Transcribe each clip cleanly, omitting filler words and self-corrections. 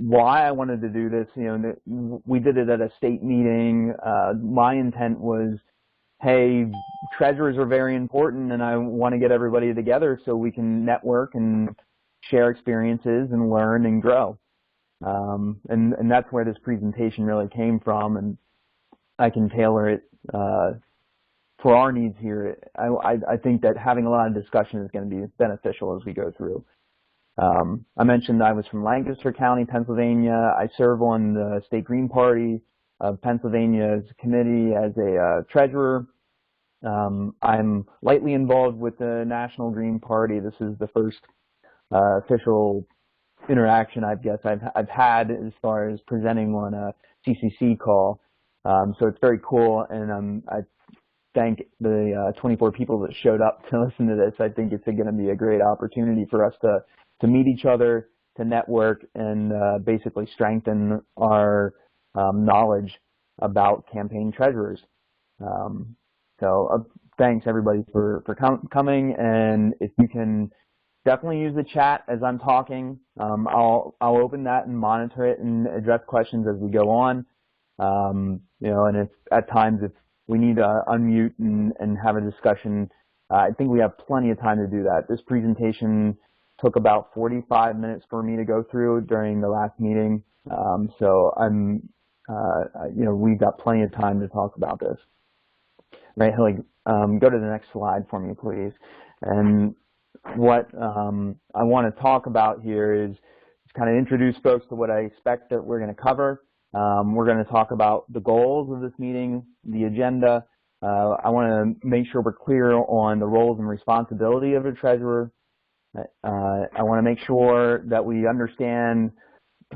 why I wanted to do this. We did it at a state meeting. My intent was, hey, treasurers are very important, and I want to get everybody together so we can network and share experiences and learn and grow. And that's where this presentation really came from, and I can tailor it for our needs here. I think that having a lot of discussion is going to be beneficial as we go through. I mentioned I was from Lancaster County, Pennsylvania. I serve on the State Green Party of Pennsylvania's committee as a treasurer. I'm lightly involved with the National Green Party. This is the first official interaction I've had as far as presenting on a CCC call. So it's very cool, and I thank the 24 people that showed up to listen to this. I think it's going to be a great opportunity for us to meet each other, to network, and basically strengthen our knowledge about campaign treasurers. So thanks everybody for coming, and if you can definitely use the chat as I'm talking. I'll open that and monitor it and address questions as we go on. And if at times if we need to unmute and have a discussion, I think we have plenty of time to do that. This presentation took about 45 minutes for me to go through during the last meeting, so we've got plenty of time to talk about this. Right, Hilly, go to the next slide for me, please. And what I want to talk about here is kind of introduce folks to what I expect that we're going to cover. We're going to talk about the goals of this meeting, the agenda. I want to make sure we're clear on the roles and responsibility of a treasurer. I want to make sure that we understand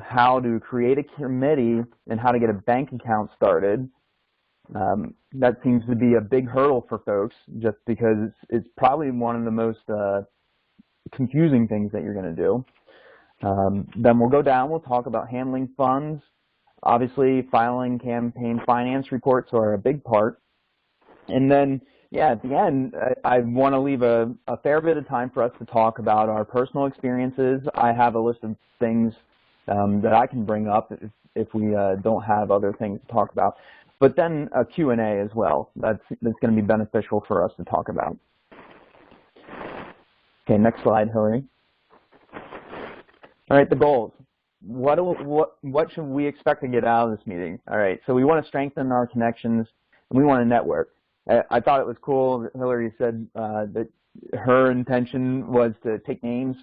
how to create a committee and how to get a bank account started. That seems to be a big hurdle for folks just because it's probably one of the most confusing things that you're going to do. Then we'll go down, we'll talk about handling funds. Obviously, filing campaign finance reports are a big part. And then, yeah, at the end, I want to leave a fair bit of time for us to talk about our personal experiences. I have a list of things that I can bring up if we don't have other things to talk about. But then a Q&A as well. That's going to be beneficial for us to talk about. Okay, next slide, Hillary. All right, the goals. What should we expect to get out of this meeting? All right, so we want to strengthen our connections, and we want to network. I thought it was cool that Hillary said that her intention was to take names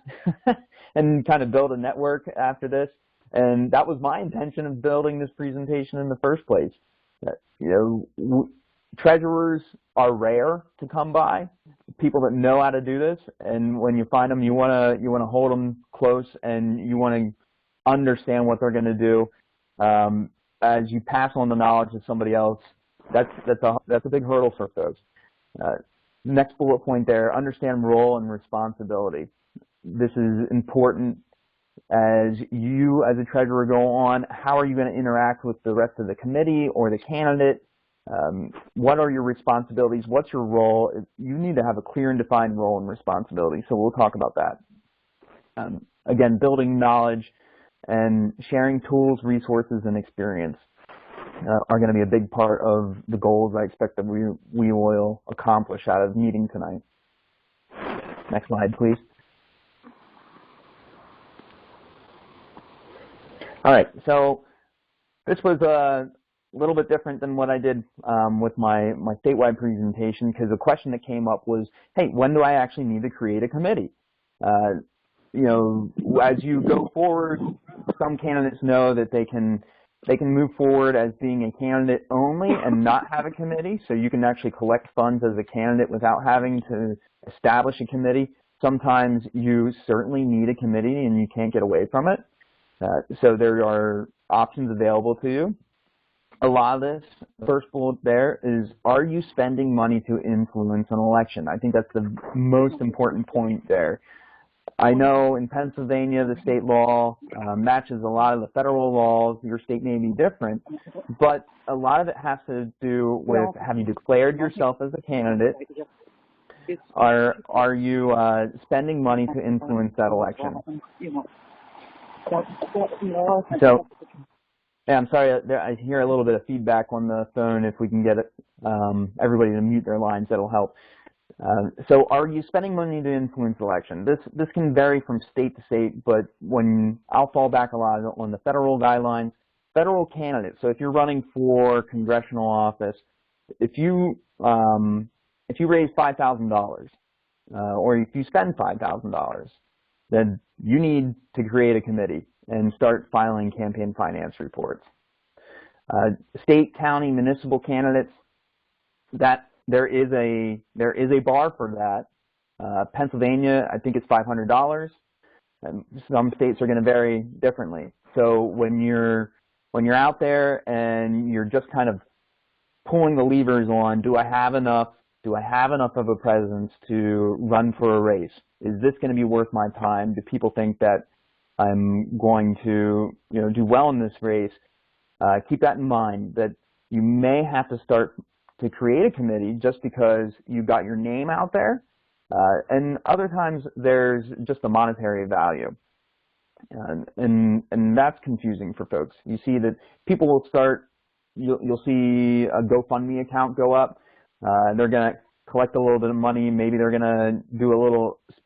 and kind of build a network after this, and that was my intention of building this presentation in the first place. Treasurers are rare to come by, people that know how to do this, and when you find them, you want to hold them close, and you want to understand what they're going to do. As you pass on the knowledge to somebody else, that's a big hurdle for folks. Next bullet point there: understand role and responsibility. This is important. As you, as a treasurer, go on, how are you going to interact with the rest of the committee or the candidate? What are your responsibilities? What's your role? You need to have a clear and defined role and responsibility, so we'll talk about that. Again, building knowledge and sharing tools, resources, and experience are going to be a big part of the goals I expect that we will accomplish out of the meeting tonight. Next slide, please. All right, so this was a little bit different than what I did with my statewide presentation, because the question that came up was, hey, when do I actually need to create a committee? As you go forward, some candidates know that they can move forward as being a candidate only and not have a committee, so you can actually collect funds as a candidate without having to establish a committee. Sometimes you certainly need a committee and you can't get away from it. So there are options available to you. A lot of this, first bullet there, is are you spending money to influence an election? I think that's the most important point there. I know in Pennsylvania the state law matches a lot of the federal laws. Your state may be different, but a lot of it has to do with, have you declared yourself as a candidate? Are you spending money to influence that election? So, yeah, I'm sorry, I hear a little bit of feedback on the phone. If we can get it, everybody to mute their lines, that'll help. So are you spending money to influence election? This can vary from state to state, but when I'll fall back a lot on the federal guidelines, federal candidates. So if you're running for congressional office, if you raise $5,000 or if you spend $5,000, then you need to create a committee and start filing campaign finance reports. State, county, municipal candidates, that there is a bar for that. Pennsylvania, I think it's $500. And some states are going to vary differently. So when you're out there and you're just kind of pulling the levers on, do I have enough of a presence to run for a race? Is this going to be worth my time? Do people think that I'm going to do well in this race? Keep that in mind, that you may have to start to create a committee just because you got your name out there, and other times there's just a monetary value, and that's confusing for folks. You see that people will start, you'll see a GoFundMe account go up. They're going to collect a little bit of money. Maybe they're going to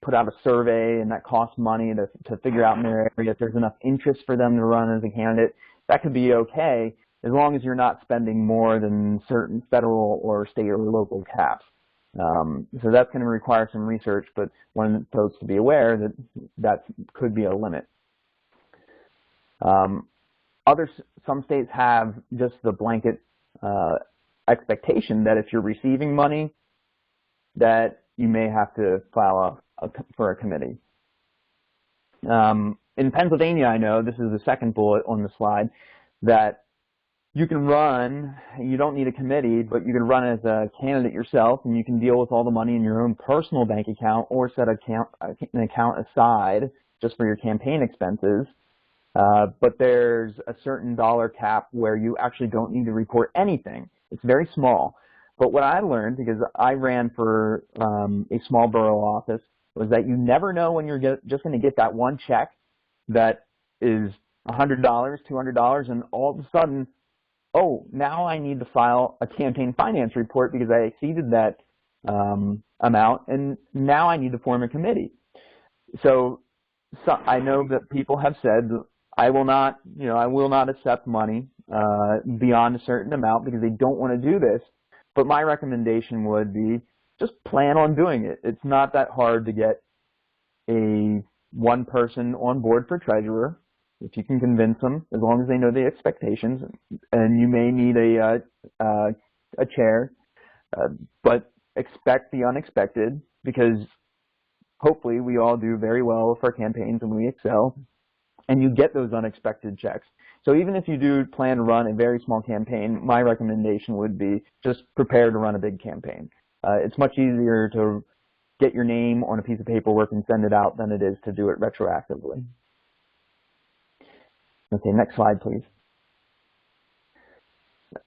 put out a survey, and that costs money to figure out in their area if there's enough interest for them to run as a candidate. That could be okay, as long as you're not spending more than certain federal or state or local caps. So that's going to require some research, but want folks to be aware that that could be a limit. Some states have just the blanket expectation that if you're receiving money, that you may have to file for a committee. In Pennsylvania, I know, this is the second bullet on the slide, that you can run, you don't need a committee, but you can run as a candidate yourself, and you can deal with all the money in your own personal bank account or set an account aside just for your campaign expenses. But there's a certain dollar cap where you actually don't need to report anything. It's very small. But what I learned, because I ran for a small borough office, was that you never know when you're just going to get that one check that is $100, $200, and all of a sudden, oh, now I need to file a campaign finance report because I exceeded that amount, and now I need to form a committee. So I know that people have said, I will not accept money beyond a certain amount because they don't want to do this. But my recommendation would be just plan on doing it. It's not that hard to get one person on board for treasurer, if you can convince them, as long as they know the expectations. And you may need a chair, but expect the unexpected, because hopefully we all do very well with our campaigns and we excel, and you get those unexpected checks. So even if you do plan to run a very small campaign, my recommendation would be just prepare to run a big campaign. It's much easier to get your name on a piece of paperwork and send it out than it is to do it retroactively. Okay, next slide, please.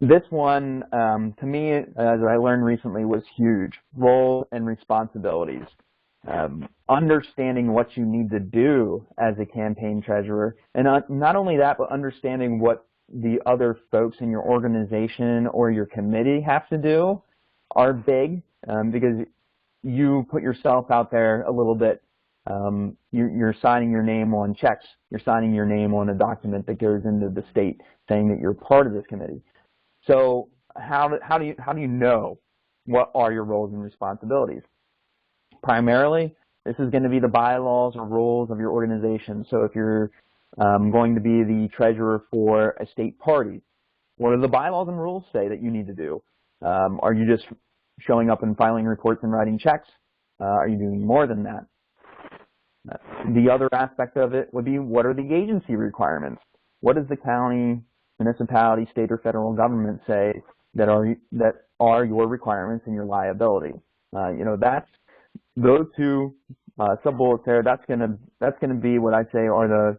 This one, to me, as I learned recently, was huge. Role and responsibilities. Understanding what you need to do as a campaign treasurer, and not only that, but understanding what the other folks in your organization or your committee have to do are big, because you put yourself out there a little bit. You're signing your name on checks. You're signing your name on a document that goes into the state saying that you're part of this committee. So how do you know what are your roles and responsibilities? Primarily, this is going to be the bylaws or rules of your organization. So if you're going to be the treasurer for a state party, what do the bylaws and rules say that you need to do? Are you just showing up and filing reports and writing checks? Are you doing more than that? The other aspect of it would be, what are the agency requirements? What does the county, municipality, state, or federal government say that are your requirements and your liability? Those two sub-bullets there, that's gonna be what I'd say are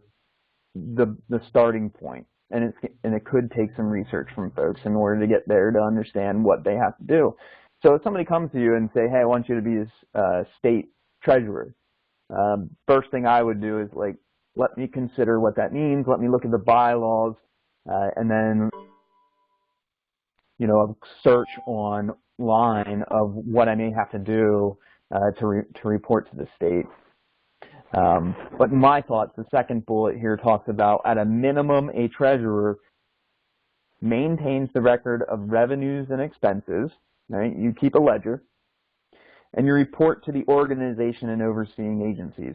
the starting point, and it could take some research from folks in order to get there to understand what they have to do. So if somebody comes to you and say, hey, I want you to be a state treasurer, first thing I would do is, like, let me consider what that means. Let me look at the bylaws, and then, you know, a search online of what I may have to do to report to the state. But my thoughts, the second bullet here talks about, at a minimum, a treasurer maintains the record of revenues and expenses, right? You keep a ledger, and you report to the organization and overseeing agencies.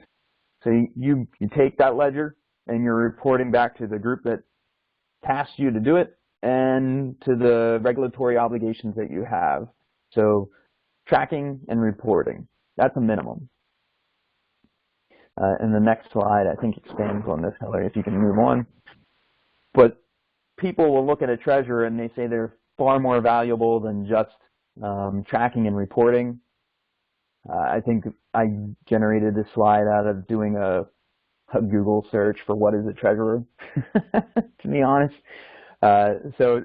So you take that ledger, and you're reporting back to the group that tasked you to do it, and to the regulatory obligations that you have. So tracking and reporting, that's a minimum. And the next slide, I think, expands on this, Hillary, if you can move on. But people will look at a treasurer and they say they're far more valuable than just tracking and reporting. I think I generated this slide out of doing a Google search for what is a treasurer, to be honest. So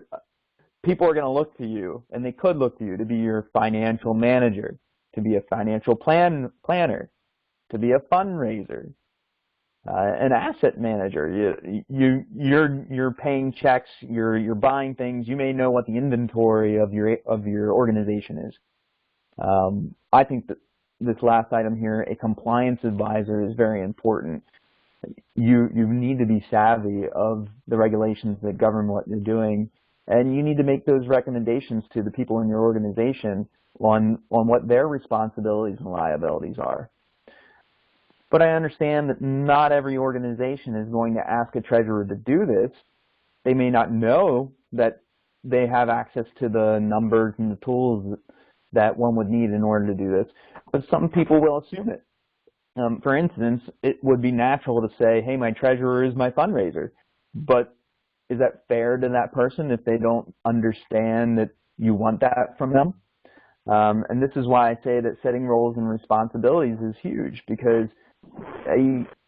people are going to look to you, and they could look to you to be your financial manager, to be a financial planner, to be a fundraiser, an asset manager. You're paying checks, you're buying things. You may know what the inventory of your organization is. I think that this last item here, a compliance advisor, is very important. You need to be savvy of the regulations that govern what you're doing, and you need to make those recommendations to the people in your organization on what their responsibilities and liabilities are. But I understand that not every organization is going to ask a treasurer to do this. They may not know that they have access to the numbers and the tools that one would need in order to do this, but some people will assume it. For instance, it would be natural to say, hey, my treasurer is my fundraiser. But is that fair to that person if they don't understand that you want that from them? And this is why I say that setting roles and responsibilities is huge, because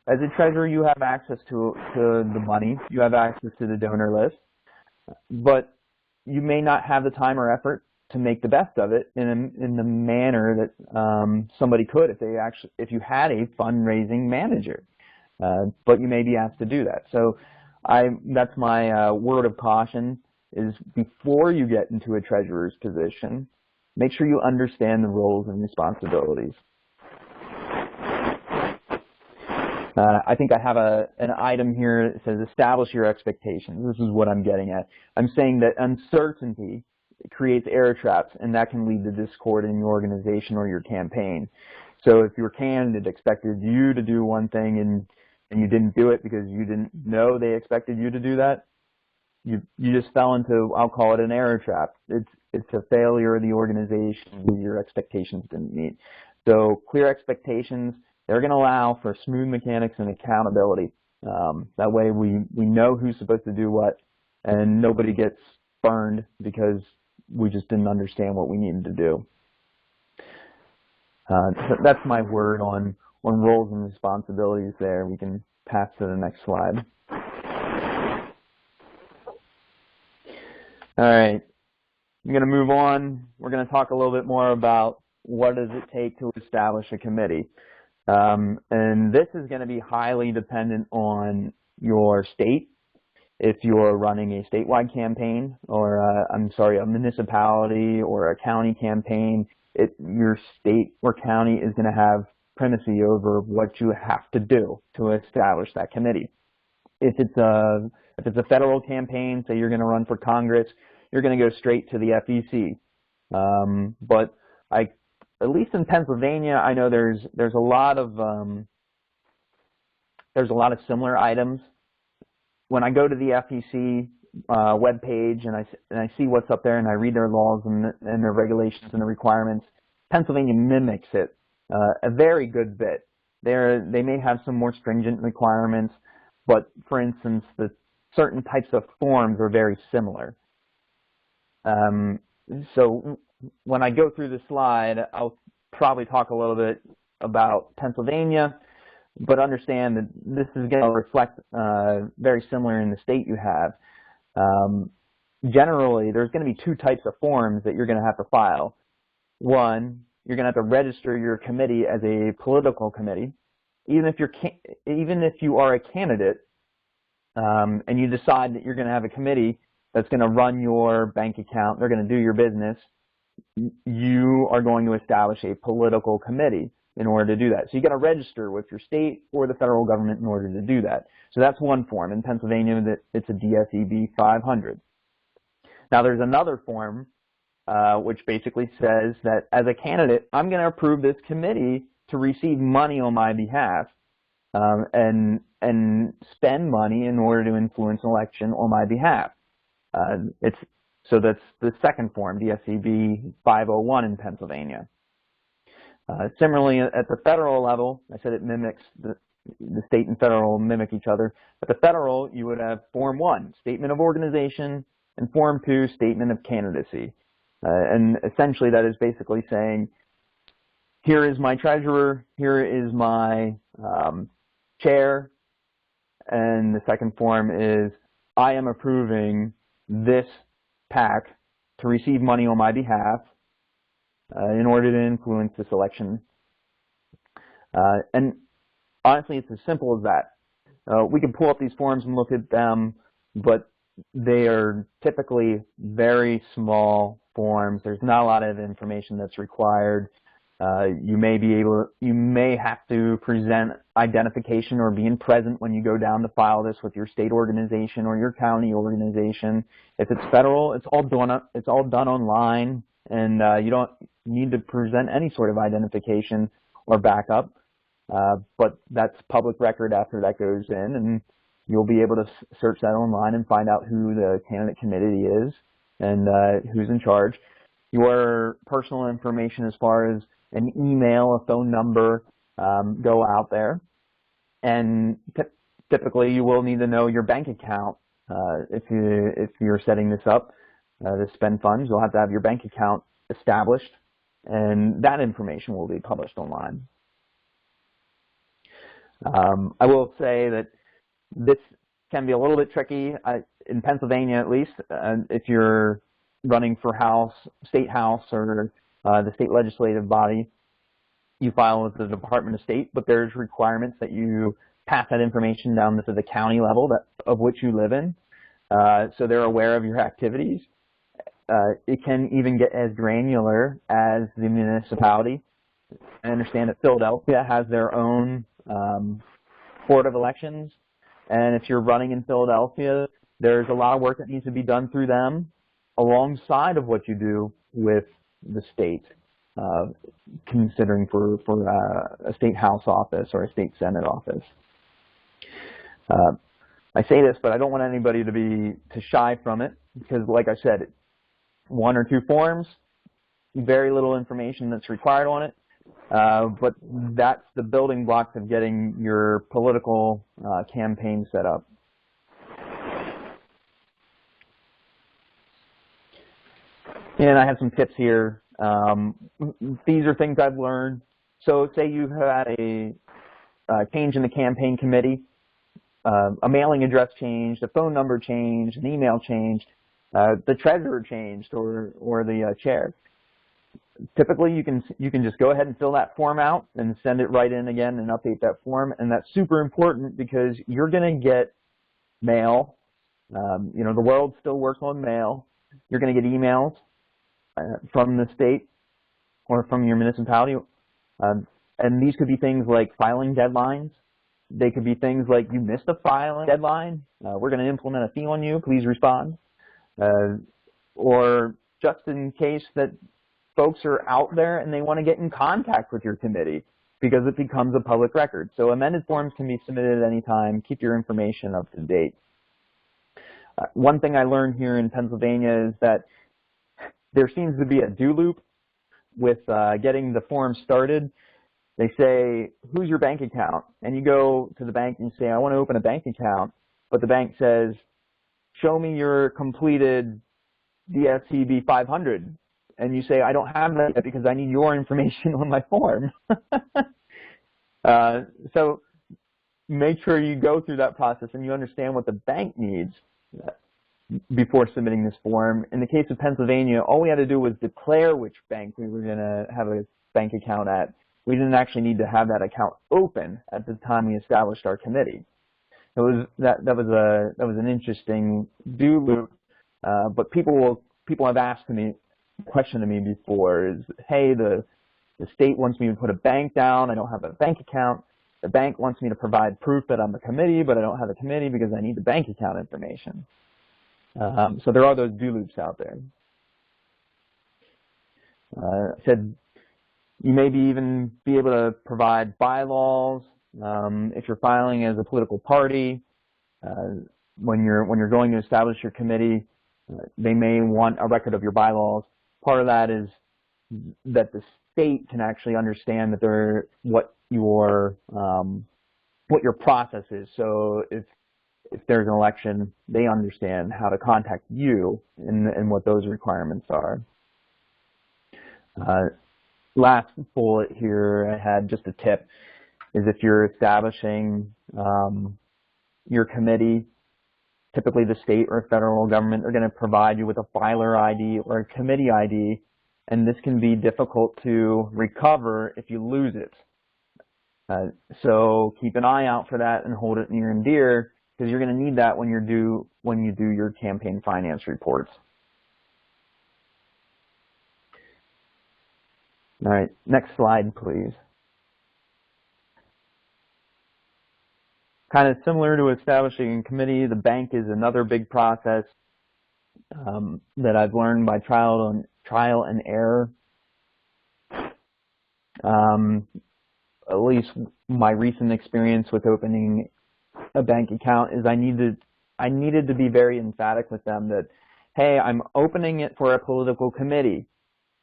as a treasurer, you have access to the money, you have access to the donor list, but you may not have the time or effort to make the best of it in the manner that somebody could if you had a fundraising manager. But you may be asked to do that. So that's my word of caution, is before you get into a treasurer's position, make sure you understand the roles and responsibilities. I think I have an item here that says establish your expectations. This is what I'm getting at. I'm saying that uncertainty creates error traps, and that can lead to discord in your organization or your campaign. So if your candidate expected you to do one thing and you didn't do it because you didn't know they expected you to do that, you just fell into, I'll call it, an error trap. It's a failure of the organization that your expectations didn't meet. So clear expectations, they're going to allow for smooth mechanics and accountability. That way we know who's supposed to do what, and nobody gets burned because we just didn't understand what we needed to do. So that's my word on roles and responsibilities there. We can pass to the next slide. All right, I'm going to move on. We're going to talk a little bit more about what does it take to establish a committee. And this is going to be highly dependent on your state. If you're running a statewide campaign, or a municipality or a county campaign, your state or county is going to have primacy over what you have to do to establish that committee. If it's a federal campaign, say you're going to run for Congress, you're going to go straight to the FEC. But at least in Pennsylvania, I know there's a lot of similar items. When I go to the FEC webpage and I see what's up there and I read their laws and their regulations and the requirements, Pennsylvania mimics it a very good bit. They may have some more stringent requirements, but for instance, the certain types of forms are very similar. So when I go through the slide, I'll probably talk a little bit about Pennsylvania, but understand that this is going to reflect very similar in the state you have. Generally, there's going to be two types of forms that you're going to have to file. One, you're going to have to register your committee as a political committee, even if you are a candidate and you decide that you're going to have a committee that's going to run your bank account, they're going to do your business, you are going to establish a political committee in order to do that. So you got to register with your state or the federal government in order to do that. So that's one form. In Pennsylvania, it's a DSEB 500. Now there's another form which basically says that as a candidate, I'm going to approve this committee to receive money on my behalf and spend money in order to influence an election on my behalf. So that's the second form, DSEB 501 in Pennsylvania. Similarly, at the federal level, I said it mimics the state and federal mimic each other. At the federal, you would have Form 1, Statement of Organization, and Form 2, Statement of Candidacy. And essentially that is basically saying, here is my treasurer, here is my chair, and the second form is, I am approving this PAC to receive money on my behalf in order to influence this election. And honestly, it's as simple as that. We can pull up these forms and look at them, but they are typically very small forms. There's not a lot of information that's required. You may have to present identification or being present when you go down to file this with your state organization or your county organization. If it's federal, it's all done online, and you don't need to present any sort of identification or backup. But that's public record after that goes in, and you'll be able to search that online and find out who the candidate committee is and who's in charge. Your personal information as far as an email, a phone number, go out there. And typically you will need to know your bank account. If you're setting this up to spend funds, you'll have to have your bank account established, and that information will be published online. I will say that this can be a little bit tricky, in Pennsylvania at least, if you're running for state house or the state legislative body. You file with the Department of State, but there's requirements that you pass that information down to the county level of which you live in, so they're aware of your activities. It can even get as granular as the municipality. I understand that Philadelphia has their own Board of Elections, and if you're running in Philadelphia, there's a lot of work that needs to be done through them alongside of what you do with the state, considering for a state house office or a state senate office. I say this, but I don't want anybody to shy from it, because like I said, 1 or 2 forms, very little information that's required on it, but that's the building blocks of getting your political campaign set up. And I have some tips here. These are things I've learned. So say you had a change in the campaign committee, a mailing address changed, a phone number changed, an email changed, the treasurer changed, or the chair. Typically, you can just go ahead and fill that form out and send it right in again and update that form. And that's super important because you're going to get mail. You know, the world still works on mail. You're going to get emails from the state or from your municipality. And these could be things like filing deadlines. They could be things like, you missed a filing deadline. We're going to implement a fee on you. Please respond. Or just in case that folks are out there and they want to get in contact with your committee because it becomes a public record. So amended forms can be submitted at any time. Keep your information up to date. One thing I learned here in Pennsylvania is that there seems to be a do loop with getting the form started. They say, who's your bank account? And you go to the bank and you say, I want to open a bank account. But the bank says, show me your completed DSCB 500. And you say, I don't have that yet because I need your information on my form. So make sure you go through that process and you understand what the bank needs before submitting this form. In the case of Pennsylvania, all we had to do was declare which bank we were going to have a bank account at. we didn't actually need to have that account open at the time we established our committee. It was that was an interesting do loop, but people have asked me question to me before is, hey, the state wants me to put a bank down. I don't have a bank account. The bank wants me to provide proof that I'm a committee, but I don't have a committee because I need the bank account information. So there are those do loops out there. I said you maybe even be able to provide bylaws if you're filing as a political party. When you're going to establish your committee, they may want a record of your bylaws. Part of that is that the state can actually understand that what your process is. So if there's an election, they understand how to contact you and what those requirements are. Last bullet here, I had just a tip, is if you're establishing your committee, typically the state or federal government are going to provide you with a filer ID or a committee ID, and this can be difficult to recover if you lose it. So keep an eye out for that and hold it near and dear, because you're going to need that when you do your campaign finance reports. All right, next slide, please. Kind of similar to establishing a committee, the bank is another big process that I've learned by trial and error. At least my recent experience with opening a bank account is I needed to be very emphatic with them that, hey, I'm opening it for a political committee.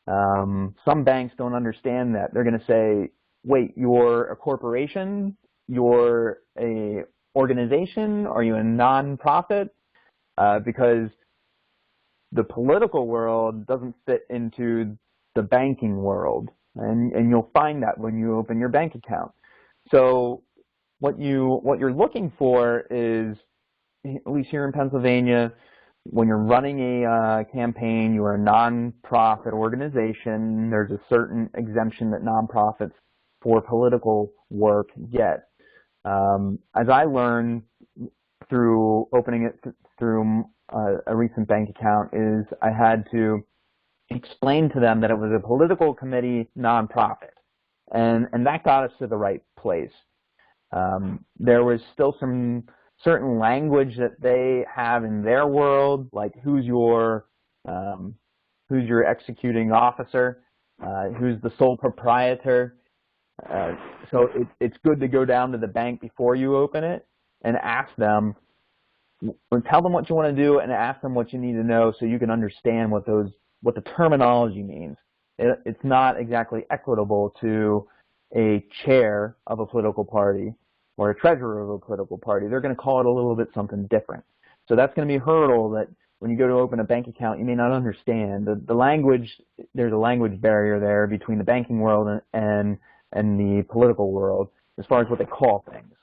Some banks don't understand that. They're going to say, wait, you're a corporation? You're a organization? Are you a nonprofit? Because the political world doesn't fit into the banking world, and you'll find that when you open your bank account. So what you're looking for is, at least here in Pennsylvania, when you're running a campaign, you are a nonprofit organization. There's a certain exemption that nonprofits for political work get. As I learned through opening it through a recent bank account, is I had to explain to them that it was a political committee nonprofit, and that got us to the right place. There was still some certain language that they have in their world, like who's your executing officer, who's the sole proprietor. So it's good to go down to the bank before you open it and ask them, or tell them what you want to do and ask them what you need to know so you can understand what the terminology means. It's not exactly equitable to a chair of a political party or a treasurer of a political party. They're going to call it a little bit something different. So that's going to be a hurdle that when you go to open a bank account, you may not understand. The language, there's a language barrier there between the banking world and the political world as far as what they call things.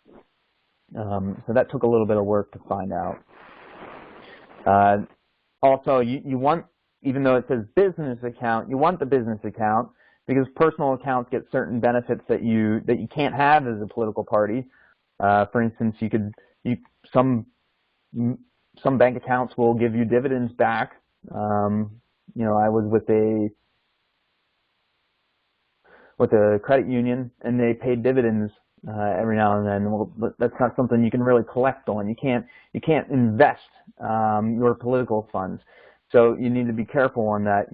So that took a little bit of work to find out. Also, you want, even though it says business account, you want the business account because personal accounts get certain benefits that you can't have as a political party. For instance, some bank accounts will give you dividends back. I was with a credit union, and they paid dividends every now and then. Well, that's not something you can really collect on. You can't invest your political funds. So you need to be careful on that.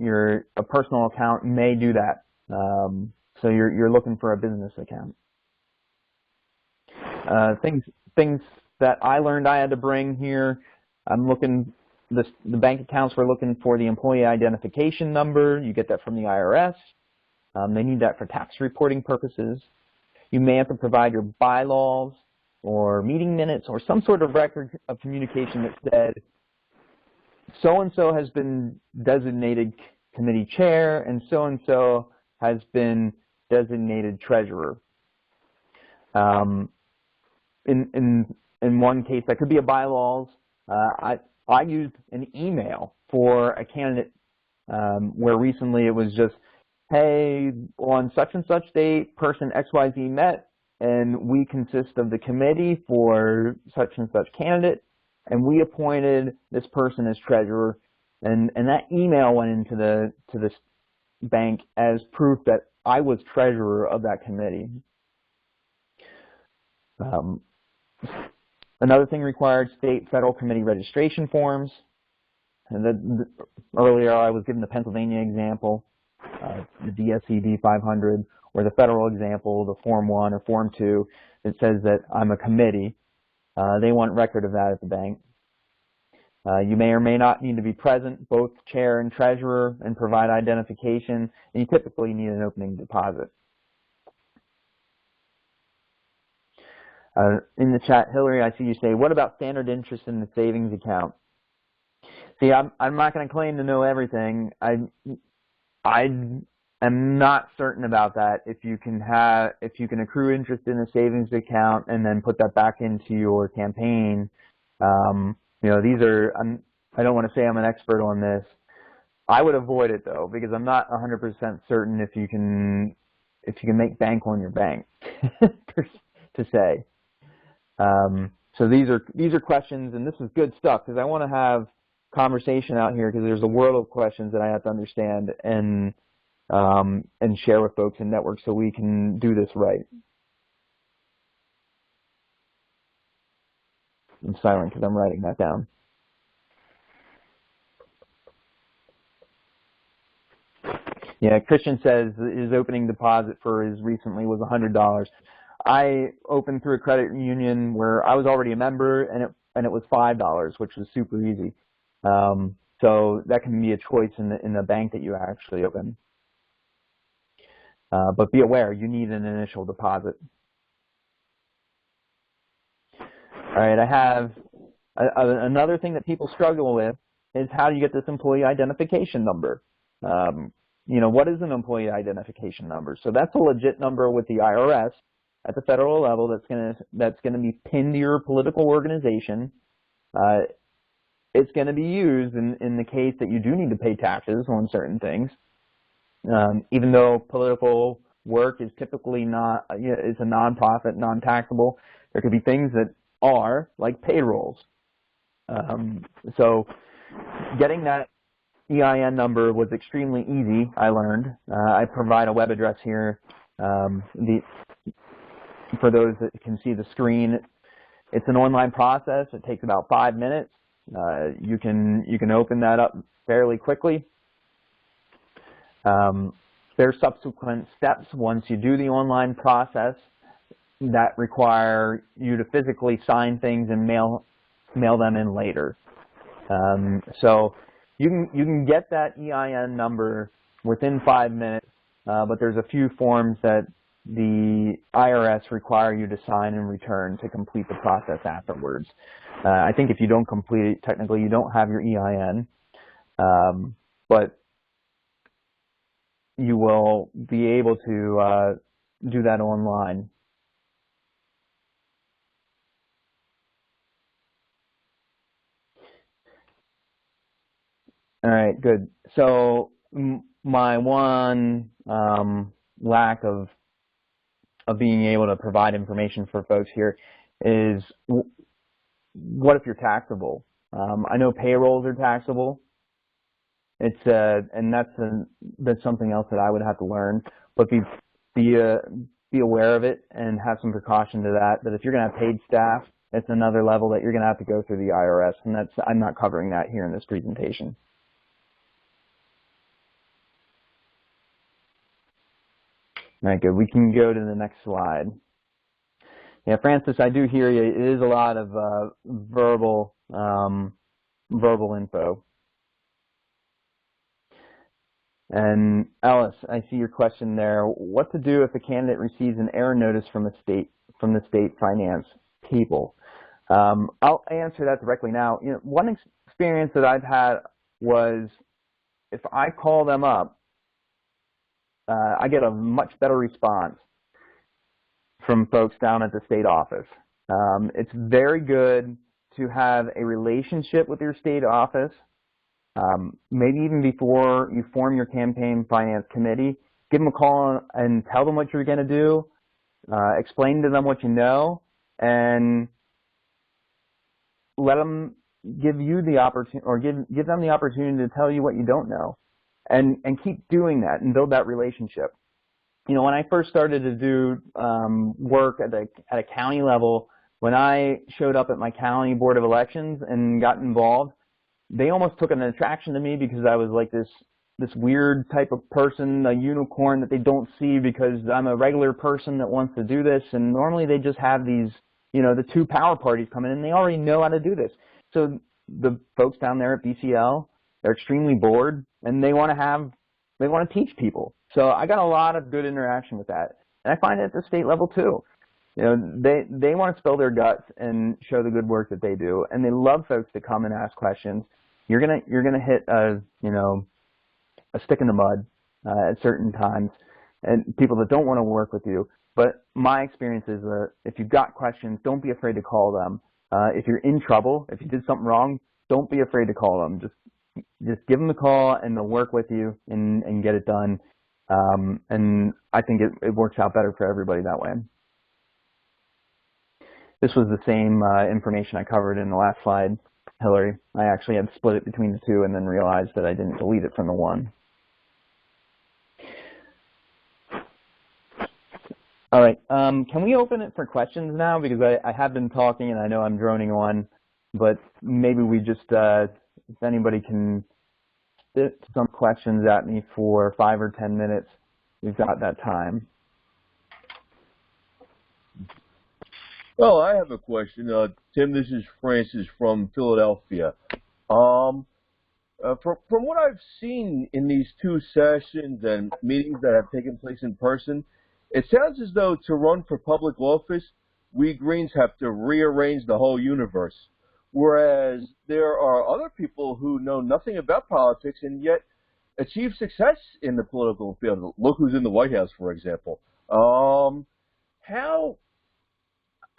A personal account may do that. So you're looking for a business account. Things that I learned I had to bring here. I'm looking. The bank accounts were looking for the employee identification number. You get that from the IRS. They need that for tax reporting purposes. You may have to provide your bylaws or meeting minutes or some sort of record of communication that said so-and-so has been designated committee chair and so-and-so has been designated treasurer. In one case, that could be a bylaws. I used an email for a candidate where recently it was just, hey, on such and such date, person XYZ met, and we consist of the committee for such and such candidate, and we appointed this person as treasurer, and that email went into the bank as proof that I was treasurer of that committee. Another thing required state federal committee registration forms. And earlier I was given the Pennsylvania example, the DSCD 500, or the federal example, the Form 1 or Form 2, that says that I'm a committee. They want record of that at the bank. You may or may not need to be present, both chair and treasurer, and provide identification, and you typically need an opening deposit. In the chat, Hillary, I see you say, what about standard interest in the savings account? See, I'm not going to claim to know everything. I am not certain about that. If you can accrue interest in a savings account and then put that back into your campaign, you know, I don't want to say I'm an expert on this. I would avoid it though, because I'm not 100% certain if you can make bank on your bank, to say. So these are questions, and this is good stuff because I want to have conversation out here because there's a world of questions that I have to understand and share with folks in network so we can do this right. I'm silent because I'm writing that down. Yeah, Christian says his opening deposit for his recently was $100. I opened through a credit union where I was already a member, and it was $5, which was super easy. So that can be a choice in the bank that you actually open. But be aware, you need an initial deposit. All right, I have another thing that people struggle with is how do you get this employee identification number? You know, what is an employee identification number? So that's a legit number with the IRS at the federal level that's gonna be pinned to your political organization. It's going to be used in the case that you do need to pay taxes on certain things. Even though political work is typically not, you know, it's a nonprofit, non-taxable, there could be things that are, like payrolls. So getting that EIN number was extremely easy, I learned. I provide a web address here. For those that can see the screen, it's an online process. It takes about 5 minutes. You can open that up fairly quickly. There's subsequent steps once you do the online process that require you to physically sign things and mail them in later. So you can get that EIN number within 5 minutes, but there's a few forms that the IRS require you to sign and return to complete the process afterwards. I think if you don't complete it, technically you don't have your EIN, but you will be able to do that online. All right, good. So my one lack of being able to provide information for folks here is what if you're taxable? I know payrolls are taxable. It's and that's something else that I would have to learn. But be aware of it and have some precaution to that. That if you're going to have paid staff, it's another level that you're going to have to go through the IRS, and I'm not covering that here in this presentation. All right, good. We can go to the next slide. Yeah, Francis, I do hear you. It is a lot of verbal info. And Alice, I see your question there. What to do if a candidate receives an error notice from the state finance people? I'll answer that directly now. You know, one experience that I've had was if I call them up, I get a much better response from folks down at the state office. It's very good to have a relationship with your state office, maybe even before you form your campaign finance committee, give them a call and tell them what you're going to do, explain to them what you know, and let them give you the opportunity, or give them the opportunity to tell you what you don't know, and keep doing that and build that relationship. You know, when I first started to do work at a county level, when I showed up at my county board of elections and got involved, they almost took an attraction to me because I was like this weird type of person, a unicorn that they don't see because I'm a regular person that wants to do this. And normally they just have these, you know, the two power parties come in and they already know how to do this. So the folks down there at BCL, they're extremely bored and they want to teach people. So I got a lot of good interaction with that. And I find it at the state level too. You know, they want to spill their guts and show the good work that they do, and they love folks to come and ask questions. You're gonna hit a stick in the mud at certain times, and people that don't want to work with you. But my experience is that if you've got questions, don't be afraid to call them. If you're in trouble, if you did something wrong, don't be afraid to call them. Just give them a call, and they'll work with you and get it done. And I think it works out better for everybody that way. This was the same information I covered in the last slide, Hillary. I actually had split it between the two and then realized that I didn't delete it from the one. All right, can we open it for questions now? Because I have been talking and I know I'm droning on, but maybe we just, if anybody can spit some questions at me for 5 or 10 minutes, we've got that time. Well, I have a question. Tim, this is Francis from Philadelphia. From what I've seen in these 2 sessions and meetings that have taken place in person, it sounds as though to run for public office, we Greens have to rearrange the whole universe. Whereas there are other people who know nothing about politics and yet achieve success in the political field. Look who's in the White House, for example.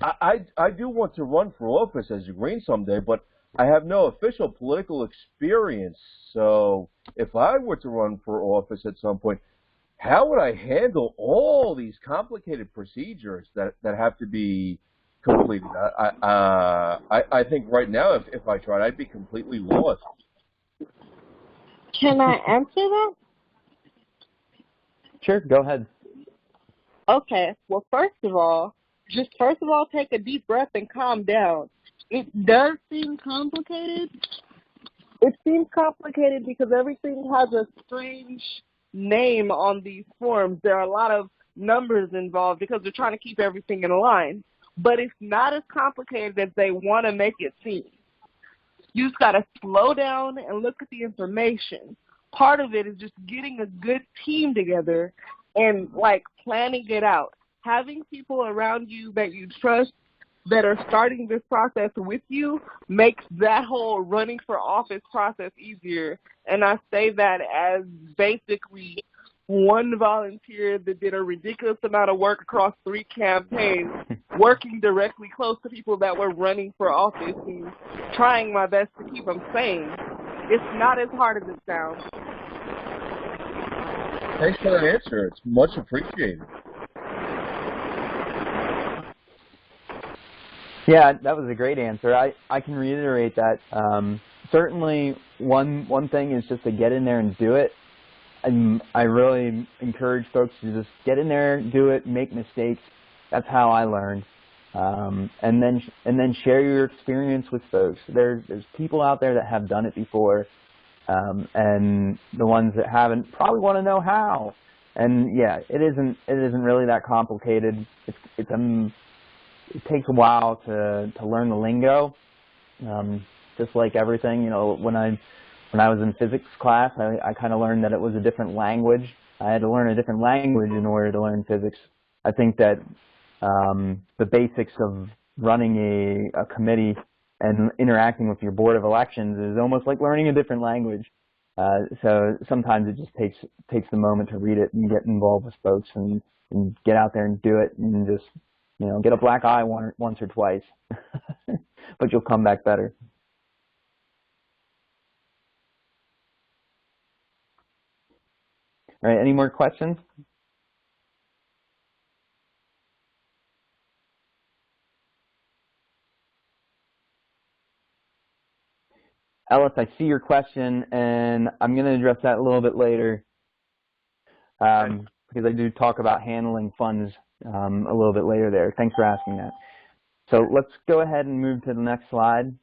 I do want to run for office as a Green someday, but I have no official political experience. So if I were to run for office at some point, how would I handle all these complicated procedures that have to be completed? I think right now, if I tried, I'd be completely lost. Can I answer that? Sure, go ahead. Okay. Well, first of all, take a deep breath and calm down. It does seem complicated. It seems complicated because everything has a strange name on these forms. There are a lot of numbers involved because they're trying to keep everything in line. But it's not as complicated as they want to make it seem. You just got to slow down and look at the information. Part of it is just getting a good team together and, like, planning it out. Having people around you that you trust that are starting this process with you makes that whole running for office process easier. And I say that as basically one volunteer that did a ridiculous amount of work across 3 campaigns, working directly close to people that were running for office and trying my best to keep them sane. It's not as hard as it sounds. Thanks for that answer. It's much appreciated. Yeah, that was a great answer. I can reiterate that. Certainly, one thing is just to get in there and do it. And I really encourage folks to just get in there, do it, make mistakes. That's how I learned. And then share your experience with folks. There's people out there that have done it before, and the ones that haven't probably want to know how. And yeah, it isn't really that complicated. It takes a while to learn the lingo, just like everything. You know, when I was in physics class, I kind of learned that it was a different language. I had to learn a different language in order to learn physics. I think that the basics of running a committee and interacting with your board of elections is almost like learning a different language. So sometimes it just takes the moment to read it and get involved with folks and get out there and do it and just, you know, get a black eye once or twice, but you'll come back better. All right, any more questions? Ellis, I see your question, and I'm going to address that a little bit later because I do talk about handling funds a little bit later there. Thanks for asking that. So let's go ahead and move to the next slide.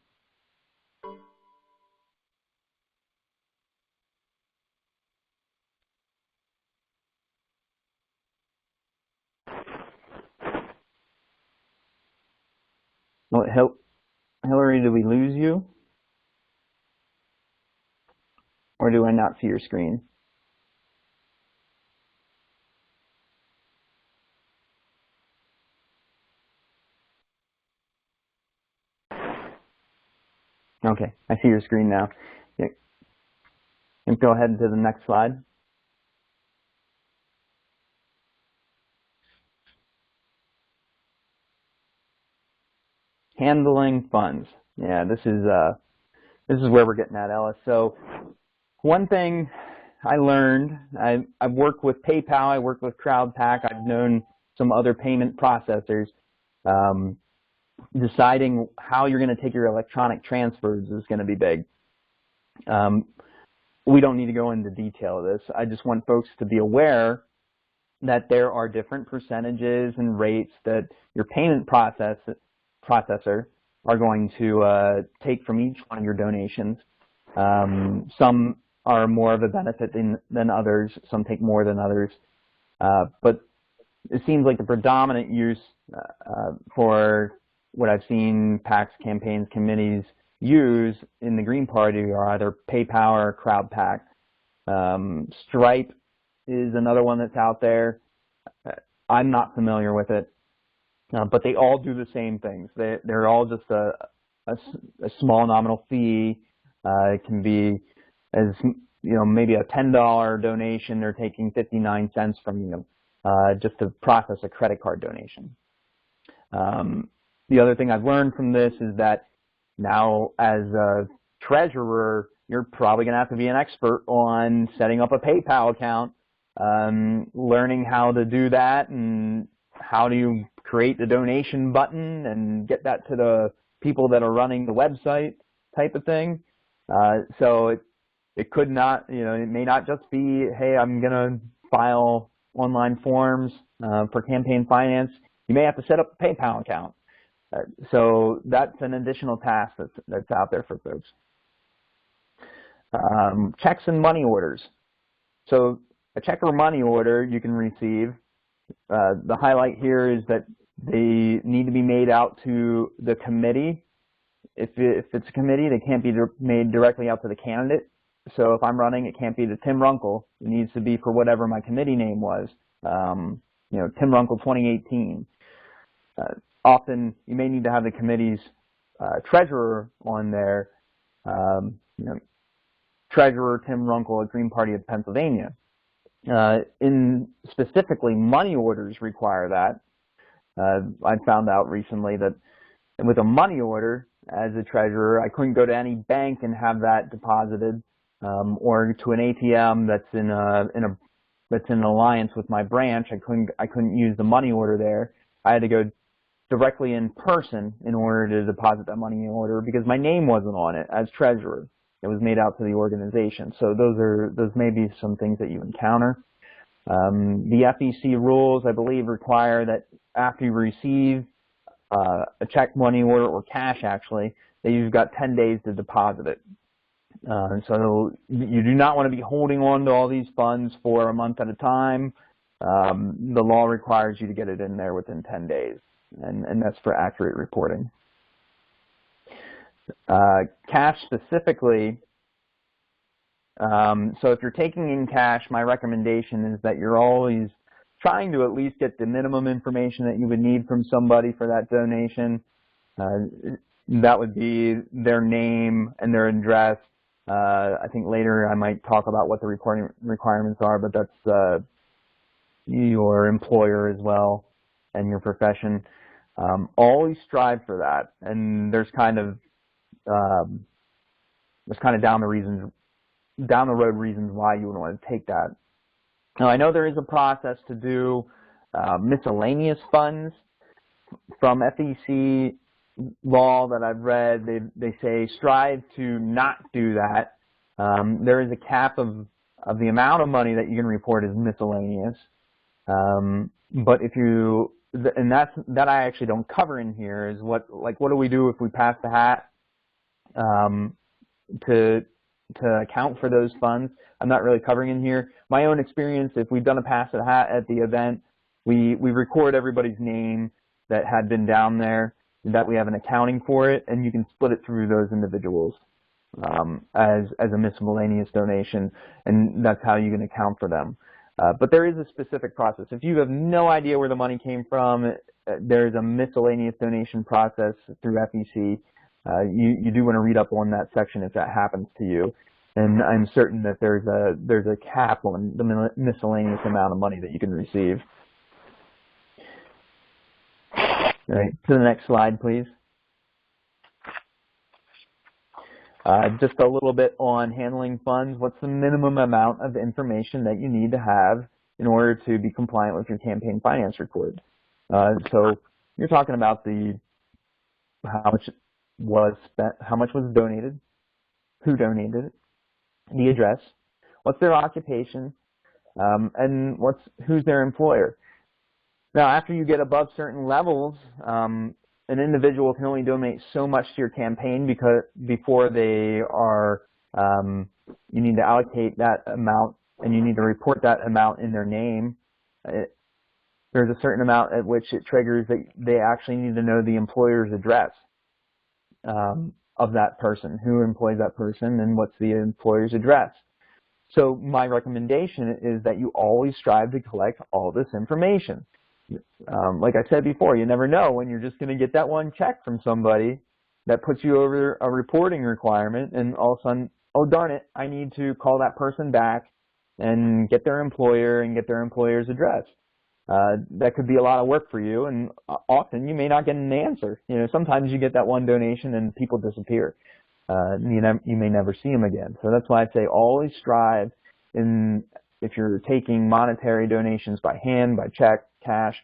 Well, Hillary, did we lose you? Or do I not see your screen? Okay, I see your screen now. Yeah. And go ahead to the next slide. Handling funds. Yeah, this is where we're getting at, Ellis. So one thing I learned, I've worked with PayPal, I worked with CrowdPack, I've known some other payment processors. Deciding how you're going to take your electronic transfers is going to be big. We don't need to go into detail of this. I just want folks to be aware that there are different percentages and rates that your payment processor are going to take from each one of your donations. Some are more of a benefit than others. Some take more than others. But it seems like the predominant use for what I've seen PACs, campaigns, committees use in the Green Party are either PayPal or CrowdPack. Stripe is another one that's out there. I'm not familiar with it, but they all do the same things. They're all just a small nominal fee. It can be as maybe a $10 donation. They're taking 59 cents from you just to process a credit card donation. The other thing I've learned from this is that now as a treasurer, you're probably going to have to be an expert on setting up a PayPal account, learning how to do that and how do you create the donation button and get that to the people that are running the website type of thing. So it could not, it may not just be, hey, I'm going to file online forms for campaign finance. You may have to set up a PayPal account. So that's an additional task that's out there for folks. Checks and money orders. So a check or money order you can receive. The highlight here is that they need to be made out to the committee. If it's a committee, they can't be made directly out to the candidate. So if I'm running, it can't be to Tim Runkle. It needs to be for whatever my committee name was. Tim Runkle 2018. Often you may need to have the committee's treasurer on there. Treasurer Tim Runkle at Green Party of Pennsylvania. Specifically, money orders require that. I found out recently that with a money order, as a treasurer, I couldn't go to any bank and have that deposited, or to an ATM that's in an alliance with my branch. I couldn't use the money order there. I had to go directly in person in order to deposit that money order because my name wasn't on it as treasurer. It was made out to the organization. So those may be some things that you encounter. The FEC rules, I believe, require that after you receive a check, money order, or cash, actually, that you've got 10 days to deposit it. So you do not want to be holding on to all these funds for a month at a time. The law requires you to get it in there within 10 days, and that's for accurate reporting. Cash specifically, so if you're taking in cash, my recommendation is that you're always trying to at least get the minimum information that you would need from somebody for that donation. That would be their name and their address. I think later I might talk about what the reporting requirements are, but that's your employer as well and your profession. Always strive for that, and there's kind of down the road reasons why you would want to take that Now, I know there is a process to do miscellaneous funds. From FEC law that I've read, they say strive to not do that. There is a cap of the amount of money that you can report as miscellaneous. But if you, and that I actually don't cover in here, is what do we do if we pass the hat to account for those funds? I'm not really covering in here. My own experience, if we've done a pass the hat at the event, we record everybody's name that had been down there, that we have an accounting for it, and you can split it through those individuals as a miscellaneous donation, and that's how you can account for them. But there is a specific process. If you have no idea where the money came from, there's a miscellaneous donation process through FEC. You do want to read up on that section if that happens to you. And I'm certain that there's a cap on the miscellaneous amount of money that you can receive. All right, to the next slide, please. Just a little bit on handling funds. What's the minimum amount of information that you need to have in order to be compliant with your campaign finance report? So you're talking about how much was spent, how much was donated, who donated it, the address, what's their occupation, and who's their employer. Now, after you get above certain levels, an individual can only donate so much to your campaign before they are, you need to allocate that amount and you need to report that amount in their name. There's a certain amount at which it triggers that they actually need to know the employer's address of that person, who employs that person, and what's the employer's address. So my recommendation is that you always strive to collect all this information. Like I said before, you never know when you're just going to get that one check from somebody that puts you over a reporting requirement, and all of a sudden, oh darn it, I need to call that person back and get their employer and get their employer's address. That could be a lot of work for you, and often you may not get an answer. You know, sometimes you get that one donation and people disappear. You may never see them again. So that's why I say always strive if you're taking monetary donations by hand, by check, cash.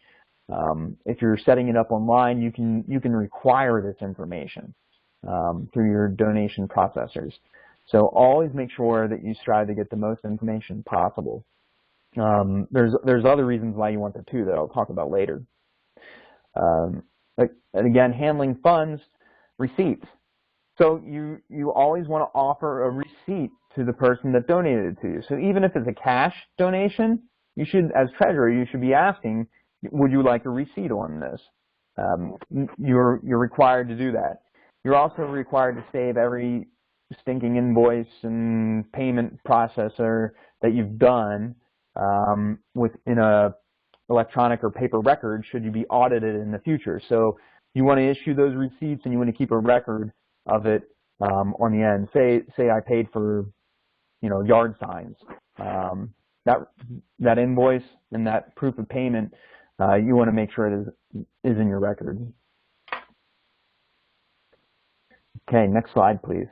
If you're setting it up online, you can require this information through your donation processors. So always make sure that you strive to get the most information possible. There's other reasons why you want that too that I'll talk about later. And again, handling funds, receipts. So you always want to offer a receipt to the person that donated it to you. So even if it's a cash donation, you should, as treasurer, you should be asking, would you like a receipt on this? You're required to do that. You're also required to save every stinking invoice and payment processor that you've done within a electronic or paper record should you be audited in the future. So you want to issue those receipts and you want to keep a record of it on the end. Say I paid for, yard signs. That invoice and that proof of payment, you want to make sure it is in your record. Okay, next slide, please.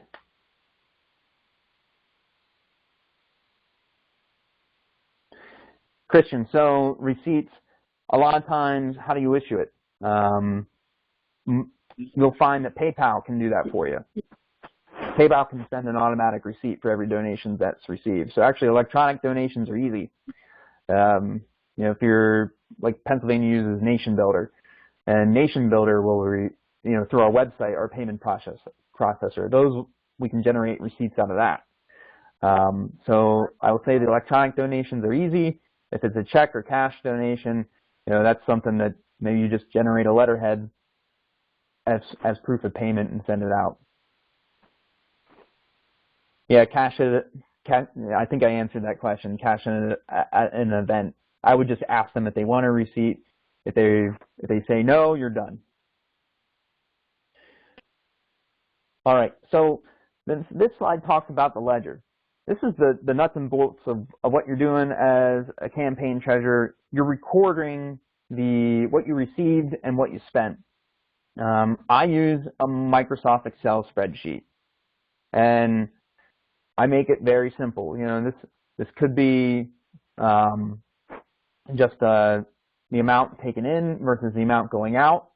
Christian, so receipts, a lot of times, how do you issue it? You'll find that PayPal can do that for you. PayPal can send an automatic receipt for every donation that's received. So actually, electronic donations are easy. If you're, like Pennsylvania uses Nation Builder, and Nation Builder will, through our website, our payment processor, those, we can generate receipts out of that. So I will say the electronic donations are easy. If it's a check or cash donation, that's something that maybe you just generate a letterhead as proof of payment and send it out. Yeah, I think I answered that question. Cash in an event. I would just ask them if they want a receipt. If they say no, you're done. All right, so this slide talks about the ledger. This is the nuts and bolts of what you're doing as a campaign treasurer. You're recording what you received and what you spent. I use a Microsoft Excel spreadsheet, and I make it very simple. This could be just the amount taken in versus the amount going out,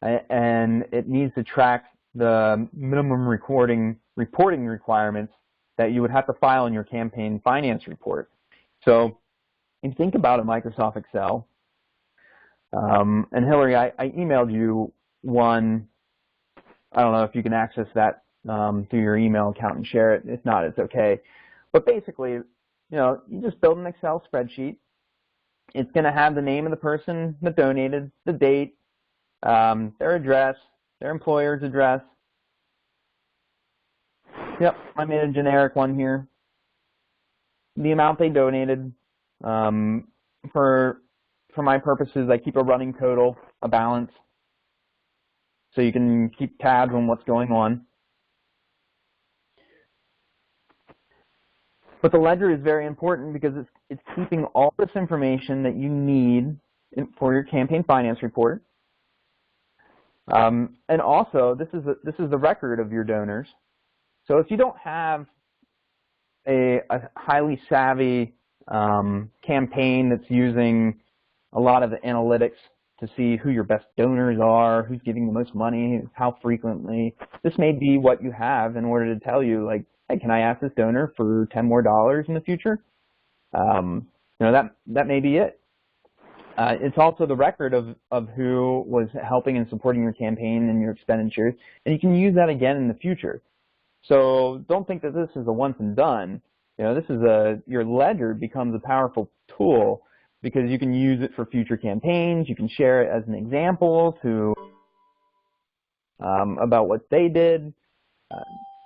and it needs to track the minimum reporting requirements that you would have to file in your campaign finance report. So if you think about a Microsoft Excel, and Hillary, I emailed you one. I don't know if you can access that through your email account and share it. If not, it's okay. But basically, you just build an Excel spreadsheet. It's going to have the name of the person that donated, the date, their address, their employer's address. Yep, I made a generic one here. The amount they donated. For my purposes, I keep a running total, a balance, so you can keep tabs on what's going on. But the ledger is very important because it's keeping all this information that you need for your campaign finance report. And also, this is the record of your donors. So if you don't have a highly savvy campaign that's using a lot of the analytics to see who your best donors are, who's giving the most money, how frequently, this may be what you have in order to tell you, like, hey, can I ask this donor for $10 more in the future? That may be it. It's also the record of who was helping and supporting your campaign and your expenditures, and you can use that again in the future. So don't think that this is a once and done. Your ledger becomes a powerful tool because you can use it for future campaigns. You can share it as an example to about what they did.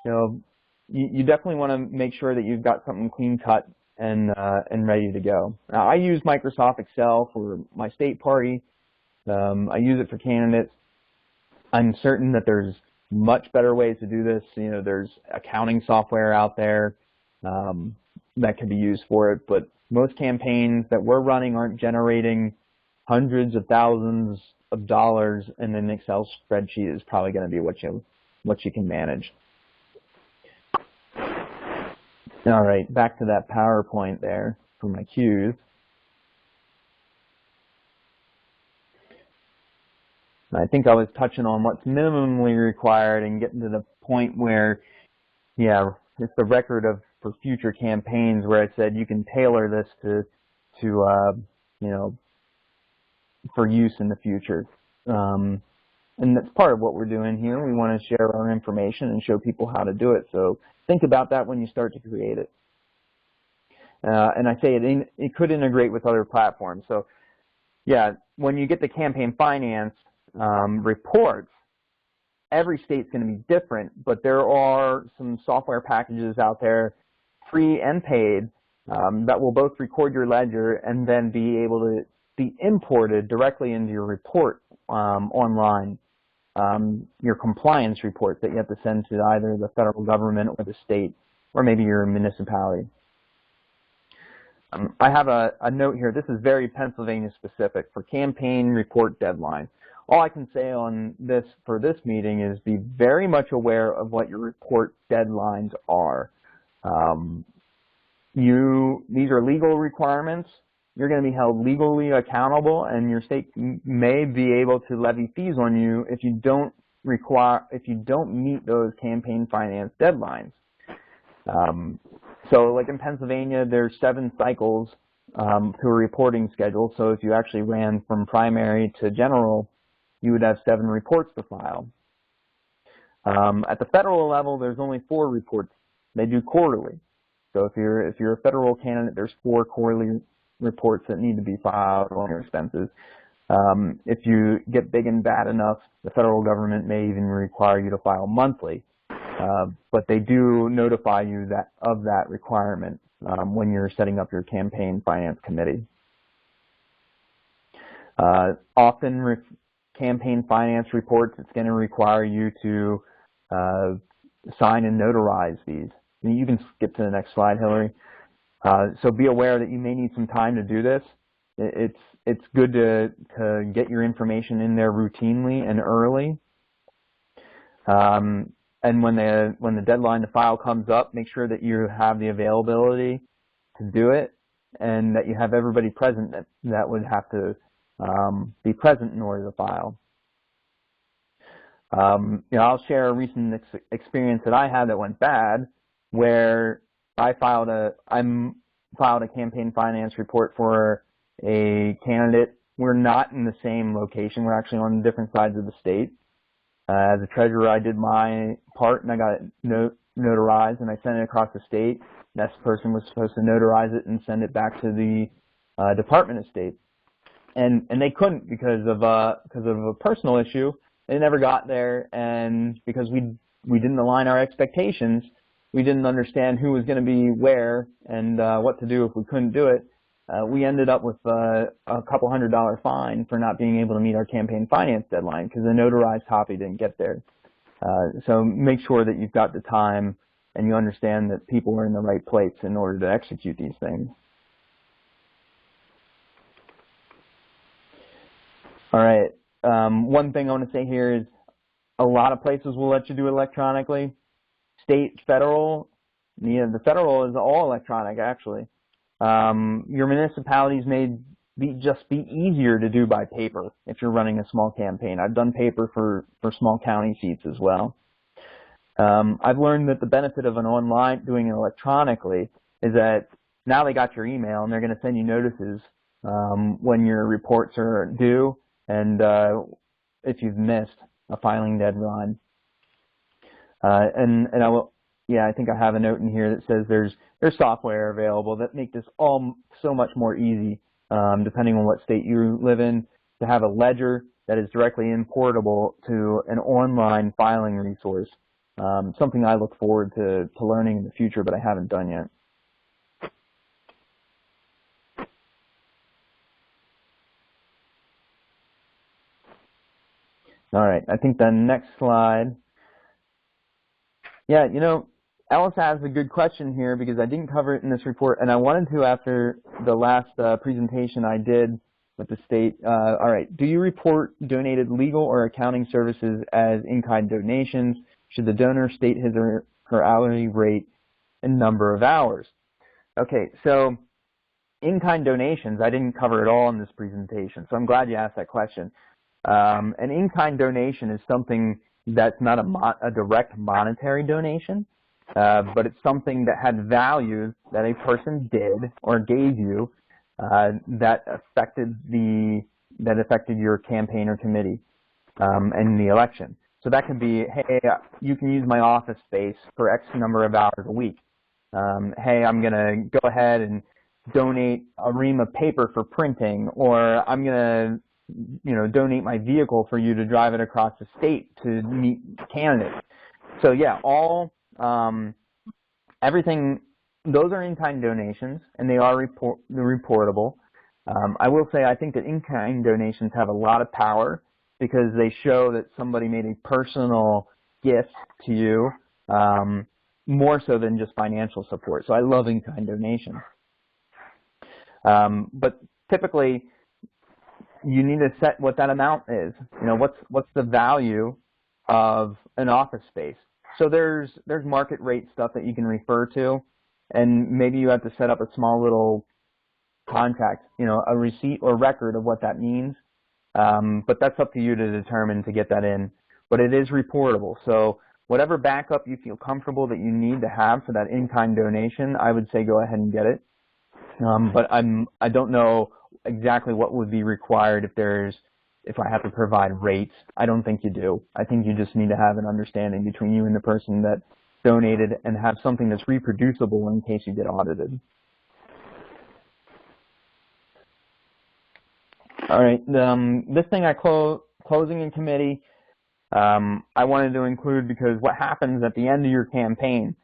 You definitely want to make sure that you've got something clean cut and ready to go. Now, I use Microsoft Excel for my state party. I use it for candidates. I'm certain that there's much better ways to do this. There's accounting software out there that can be used for it, but most campaigns that we're running aren't generating hundreds of thousands of dollars, and an Excel spreadsheet is probably going to be what you can manage. All right, back to that PowerPoint there for my cues. I think I was touching on what's minimally required and getting to the point where, yeah, it's the record for future campaigns where I said you can tailor this to for use in the future. And that's part of what we're doing here. We want to share our information and show people how to do it. So think about that when you start to create it. And I say it could integrate with other platforms. So yeah, when you get the campaign finance reports, every state's going to be different, but there are some software packages out there, free and paid, that will both record your ledger and then be able to be imported directly into your report online, your compliance report that you have to send to either the federal government or the state or maybe your municipality. I have a note here. This is very Pennsylvania specific for campaign report deadline. All I can say on this for this meeting is be very much aware of what your report deadlines are. These are legal requirements. You're going to be held legally accountable, and your state may be able to levy fees on you if you don't meet those campaign finance deadlines. So like in Pennsylvania, there's 7 cycles to a reporting schedule. So if you actually ran from primary to general, you would have 7 reports to file. At the federal level, there's only 4 reports. They do quarterly. So if you're a federal candidate, there's 4 quarterly reports that need to be filed on your expenses. If you get big and bad enough, the federal government may even require you to file monthly. But they do notify you of that requirement when you're setting up your campaign finance committee. Often campaign finance reports, it's going to require you to sign and notarize these. You can skip to the next slide, Hillary. So be aware that you may need some time to do this. It's good to get your information in there routinely and early. And when the deadline to file comes up, make sure that you have the availability to do it and that you have everybody present that would have to be present in order to file. I'll share a recent experience that I had that went bad, where I filed a campaign finance report for a candidate. We're not in the same location. We're actually on different sides of the state. As a treasurer, I did my part, and I got it notarized, and I sent it across the state. Next person was supposed to notarize it and send it back to the Department of State, and they couldn't because of a personal issue. They never got there, and because we didn't align our expectations, we didn't understand who was going to be where and what to do if we couldn't do it. We ended up with a couple $100 fine for not being able to meet our campaign finance deadline because the notarized copy didn't get there. So make sure that you've got the time and you understand that people are in the right place in order to execute these things. All right. One thing I want to say here is a lot of places will let you do it electronically. State, federal, the federal is all electronic actually. Your municipalities may just be easier to do by paper if you're running a small campaign. I've done paper for small county seats as well. I've learned that the benefit of an online doing it electronically is that now they got your email and they're going to send you notices when your reports are due and if you've missed a filing deadline. And I will. Yeah, I think I have a note in here that says there's software available that make this all so much more easy, depending on what state you live in, to have a ledger that is directly importable to an online filing resource. Something I look forward to learning in the future, but I haven't done yet. All right, I think the next slide. Yeah, Ellis has a good question here because I didn't cover it in this report, and I wanted to after the last presentation I did with the state. All right, do you report donated legal or accounting services as in-kind donations? Should the donor state his or her hourly rate and number of hours? Okay, so in-kind donations, I didn't cover it all in this presentation, so I'm glad you asked that question. An in-kind donation is something that's not a direct monetary donation, but it's something that had value that a person did or gave you that affected your campaign or committee and the election. So that could be, hey, you can use my office space for X number of hours a week. Hey, I'm going to go ahead and donate a ream of paper for printing, or I'm going to donate my vehicle for you to drive it across the state to meet candidates. So yeah, everything, those are in-kind donations, and they are reportable. I will say I think that in-kind donations have a lot of power because they show that somebody made a personal gift to you, more so than just financial support. So I love in-kind donations. But typically, you need to set what that amount is. What's the value of an office space? So there's market rate stuff that you can refer to, and maybe you have to set up a small little contract, a receipt or record of what that means. But that's up to you to determine to get that in. But it is reportable. So whatever backup you feel comfortable that you need to have for that in-kind donation, I would say go ahead and get it. But I don't know exactly what would be required if I have to provide rates. I don't think you do. I think you just need to have an understanding between you and the person that donated and have something that's reproducible in case you get audited. All right, this thing closing in committee, I wanted to include because what happens at the end of your campaign,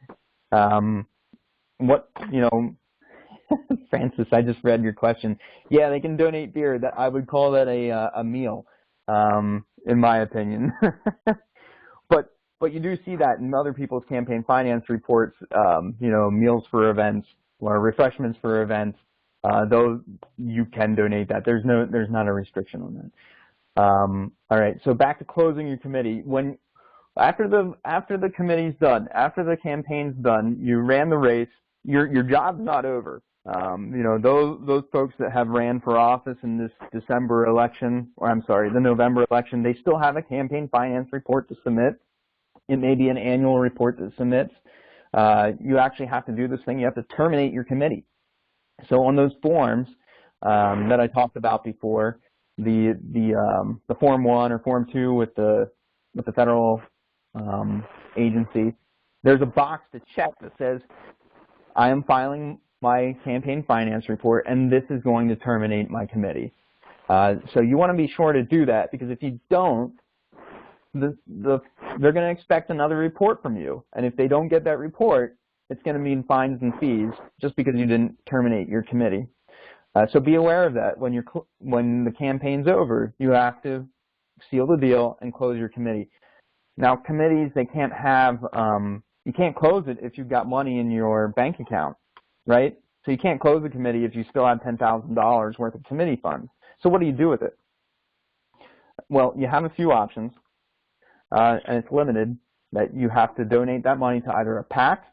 Francis, I just read your question. Yeah, they can donate beer. That I would call that a meal, in my opinion. But you do see that in other people's campaign finance reports. Meals for events or refreshments for events. Those you can donate that. There's not a restriction on that. All right. So back to closing your committee. After the committee's done, after the campaign's done, you ran the race. Your job's not over. Those folks that have ran for office in this December election, or I'm sorry, the November election, they still have a campaign finance report to submit. It may be an annual report that submits. You actually have to do this thing. You have to terminate your committee. So on those forms that I talked about before, the Form 1 or Form 2 with the federal agency, there's a box to check that says, I am filing my campaign finance report, and this is going to terminate my committee. So you want to be sure to do that, because if you don't, they're going to expect another report from you. And if they don't get that report, it's going to mean fines and fees just because you didn't terminate your committee. So be aware of that. When the campaign's over, you have to seal the deal and close your committee. Now, committees, they can't have, you can't close it if you've got money in your bank account, right? So you can't close the committee if you still have $10,000 worth of committee funds. So what do you do with it? Well, you have a few options, and it's limited, that you have to donate that money to either a PAC,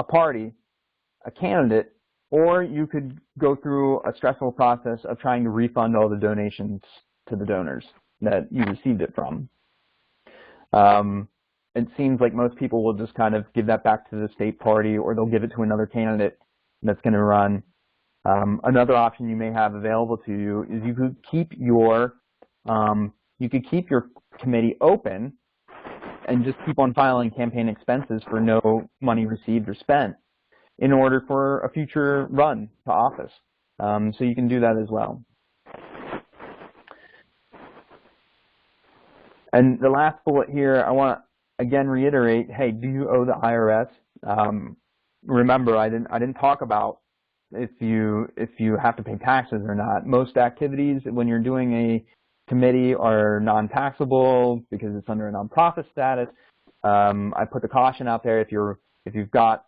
a party, a candidate, or you could go through a stressful process of trying to refund all the donations to the donors that you received it from. It seems like most people will just kind of give that back to the state party, or they'll give it to another candidate that's going to run. Another option you may have available to you is you could keep your committee open and just keep on filing campaign expenses for no money received or spent in order for a future run to office. So you can do that as well. And the last bullet here, I want to again reiterate, hey, do you owe the IRS? Remember, I didn't talk about if you have to pay taxes or not. Most activities when you're doing a committee are non-taxable because it's under a nonprofit status. I put the caution out there, if you've got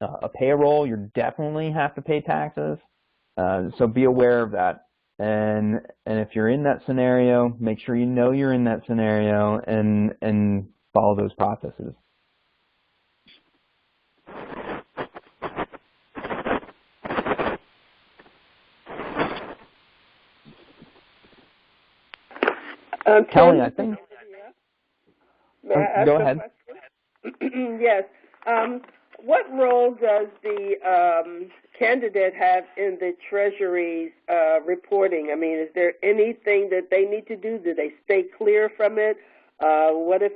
a payroll, you definitely have to pay taxes. So be aware of that. And if you're in that scenario, make sure you know you're in that scenario and follow those processes. Kelly, I think. May I ask go ahead. Yes. What role does the candidate have in the Treasury's reporting? I mean, is there anything that they need to do? Do they stay clear from it? What if,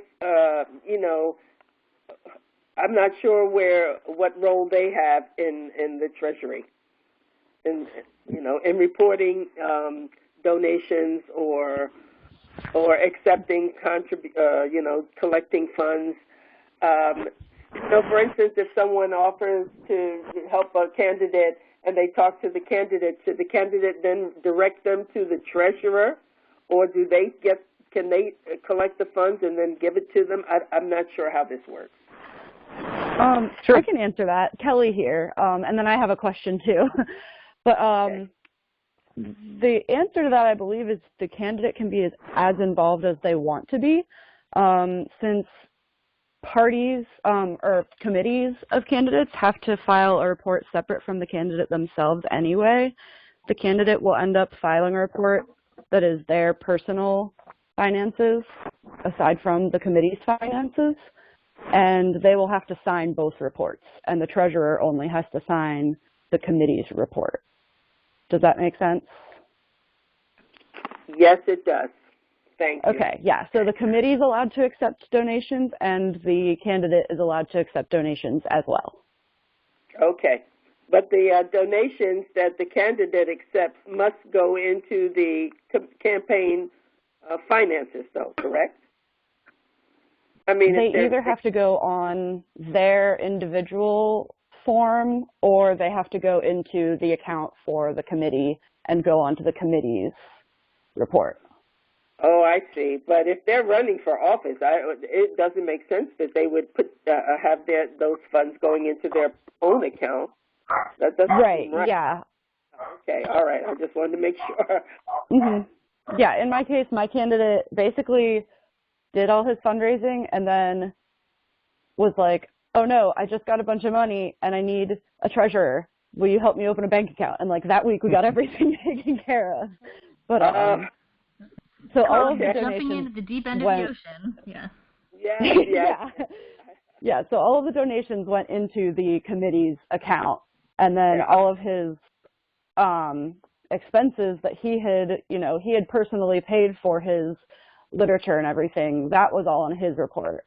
I'm not sure what role they have in the Treasury, in reporting donations or accepting, collecting funds. For instance, if someone offers to help a candidate and they talk to the candidate, should the candidate then direct them to the treasurer, or can they collect the funds and then give it to them? I'm not sure how this works. Sure. I can answer that. Kelly here, and then I have a question too. But okay. The answer to that, I believe, is the candidate can be as involved as they want to be, since parties or committees of candidates have to file a report separate from the candidate themselves anyway. The candidate will end up filing a report that is their personal finances aside from the committee's finances, and they will have to sign both reports, and the treasurer only has to sign the committee's report. Does that make sense? Yes, it does. Thank you. Okay, yeah, so the committee is allowed to accept donations, and the candidate is allowed to accept donations as well. Okay, but the donations that the candidate accepts must go into the campaign finances, though, correct? I mean, they either have to go on their individual form, or they have to go into the account for the committee and go onto the committee's report. Oh, I see. But if they're running for office, it doesn't make sense that they would have those funds going into their own account. That doesn't seem right. Yeah. Okay, all right. I just wanted to make sure. Mm-hmm. Yeah, in my case, my candidate basically did all his fundraising and then was like, oh no, I just got a bunch of money and I need a treasurer. will you help me open a bank account? And like that week we got everything taken care of. But so all of the donations jumping into the deep end of the ocean. Yeah. Yeah. So all of the donations went into the committee's account, and then all of his expenses that he had personally paid for his literature and everything, that was all on his report.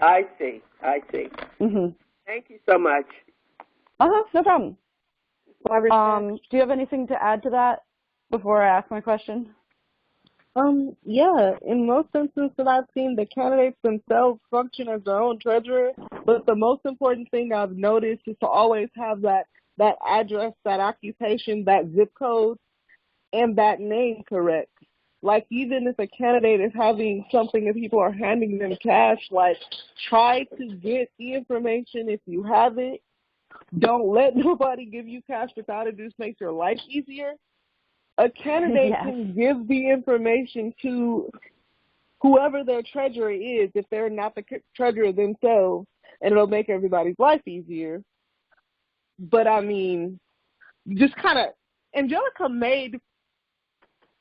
I see. Mm-hmm. Thank you so much. No problem. Do you have anything to add to that before I ask my question? Yeah, in most instances that I've seen, the candidates themselves function as their own treasurer, but the most important thing I've noticed is to always have that address, that occupation, that zip code, and that name correct. Like, even if a candidate is having something and people are handing them cash, like, try to get the information if you have it. Don't let nobody give you cash without it. Just makes your life easier. A candidate can give the information to whoever their treasurer is if they're not the treasurer themselves, and it'll make everybody's life easier. But, I mean, just kind of, Angelica made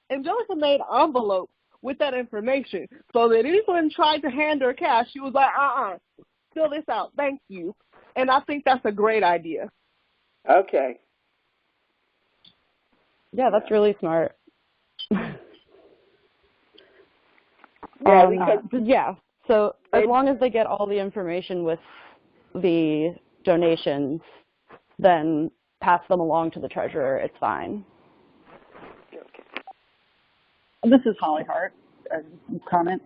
envelopes with that information so that anyone tried to hand her cash, she was like, fill this out, thank you. And I think that's a great idea. Okay. Yeah, that's really smart. So as long as they get all the information with the donations, then pass them along to the treasurer, it's fine. This is Holly Hart. Comment?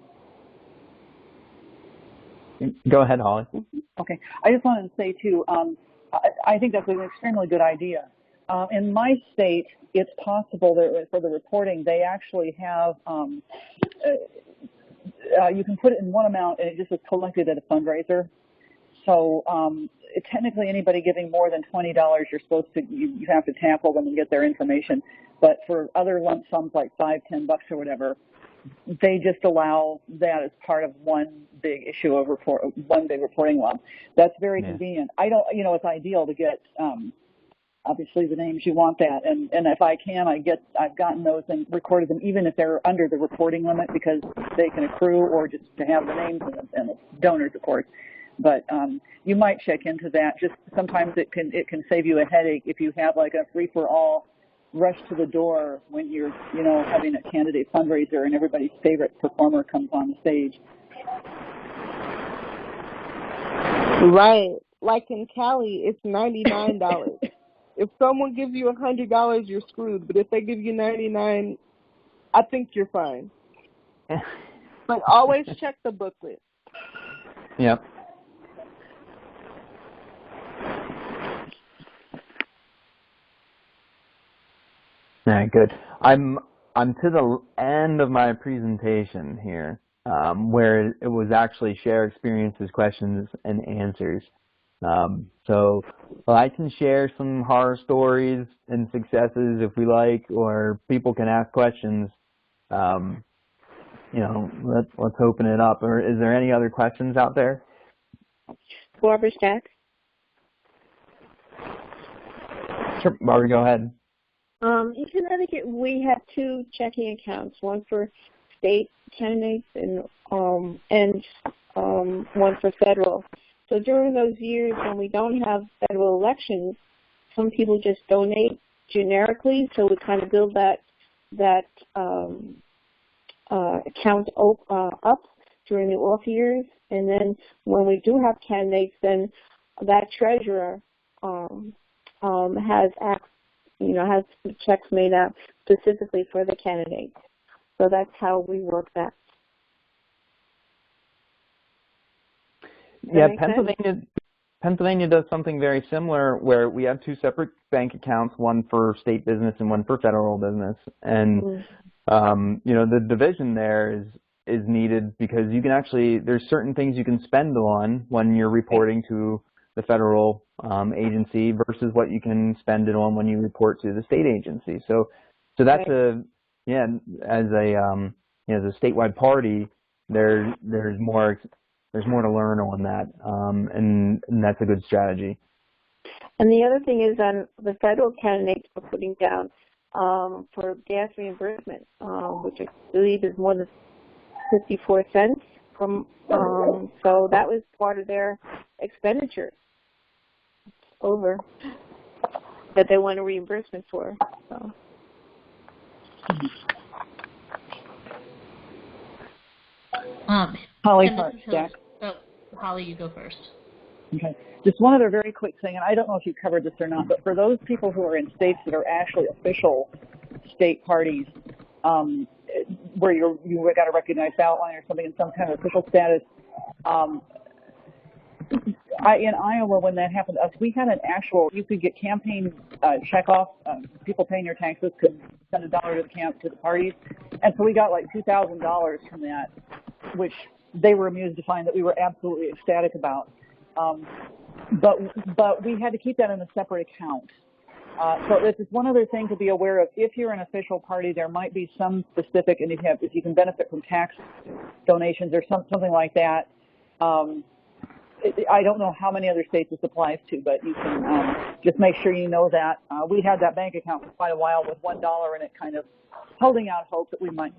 Go ahead, Holly. Okay. I just wanted to say, too, I think that's an extremely good idea. In my state, it's possible that for the reporting, they actually have, you can put it in one amount and it just is collected at a fundraiser. So technically anybody giving more than $20, you're supposed to, you have to tackle them and get their information. But for other lump sums like $5, $10 or whatever, they just allow that as part of one big issue of one big reporting lump. That's very convenient. I don't, it's ideal to get obviously the names, you want that, and if I can, I've gotten those and recorded them, even if they're under the reporting limit, because they can accrue, or just to have the names and the donors, of course. But you might check into that. Just sometimes it can save you a headache if you have like a free for all rush to the door when you're having a candidate fundraiser and everybody's favorite performer comes on the stage. Right. Like in Cali, it's $99. If someone gives you $100, you're screwed. But if they give you $99, I think you're fine. But always check the booklet. Yep. All right, good. I'm to the end of my presentation here, where it was actually share experiences, questions, and answers. So I can share some horror stories and successes if we like, or people can ask questions. Let's open it up. Or is there any other questions out there? Barbara Stack. Sure, Barbara, go ahead. In Connecticut, we have two checking accounts, one for state candidates and one for federal. So during those years when we don't have federal elections, some people just donate generically, so we kind of build that account up during the off years. And then when we do have candidates, then that treasurer has checks made out specifically for the candidates. So that's how we work that. Yeah, Pennsylvania does something very similar where we have two separate bank accounts, one for state business and one for federal business. And, the division there is needed because you can actually, there's certain things you can spend on when you're reporting to the federal agency versus what you can spend it on when you report to the state agency. So that's as a statewide party, there's more to learn on that, and that's a good strategy. And the other thing is on the federal candidates are putting down for gas reimbursement, which I believe is more than 54 cents from, so that was part of their expenditure over that they want a reimbursement for. So. Holly, Jack. Oh, Holly, you go first. Okay. Just one other very quick thing, and I don't know if you covered this or not, but for those people who are in states that are actually official state parties, where you got a recognized ballot line or something in some kind of official status, in Iowa, when that happened to us, we had an actual, you could get campaign checkoff, people paying their taxes could send $1 to the parties, and so we got like $2,000 from that, which they were amused to find that we were absolutely ecstatic about. But we had to keep that in a separate account. So this is one other thing to be aware of. If you're an official party, there might be some specific, and if you can benefit from tax donations or something like that. I don't know how many other states this applies to, but you can just make sure you know that. We had that bank account for quite a while with $1 in it, kind of holding out hope that we might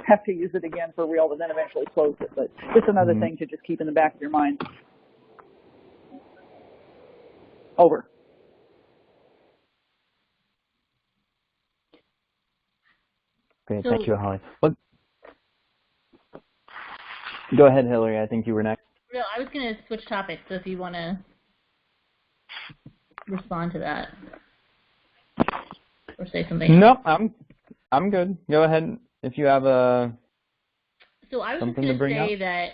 have to use it again for real, but then eventually closed it. But just another thing to just keep in the back of your mind. Over. Okay, thank you, Holly. Well, go ahead, Hillary. I think you were next. No, I was going to switch topics, so if you want to respond to that or say something. No, I'm good. Go ahead if you have So I was just something to bring up. say that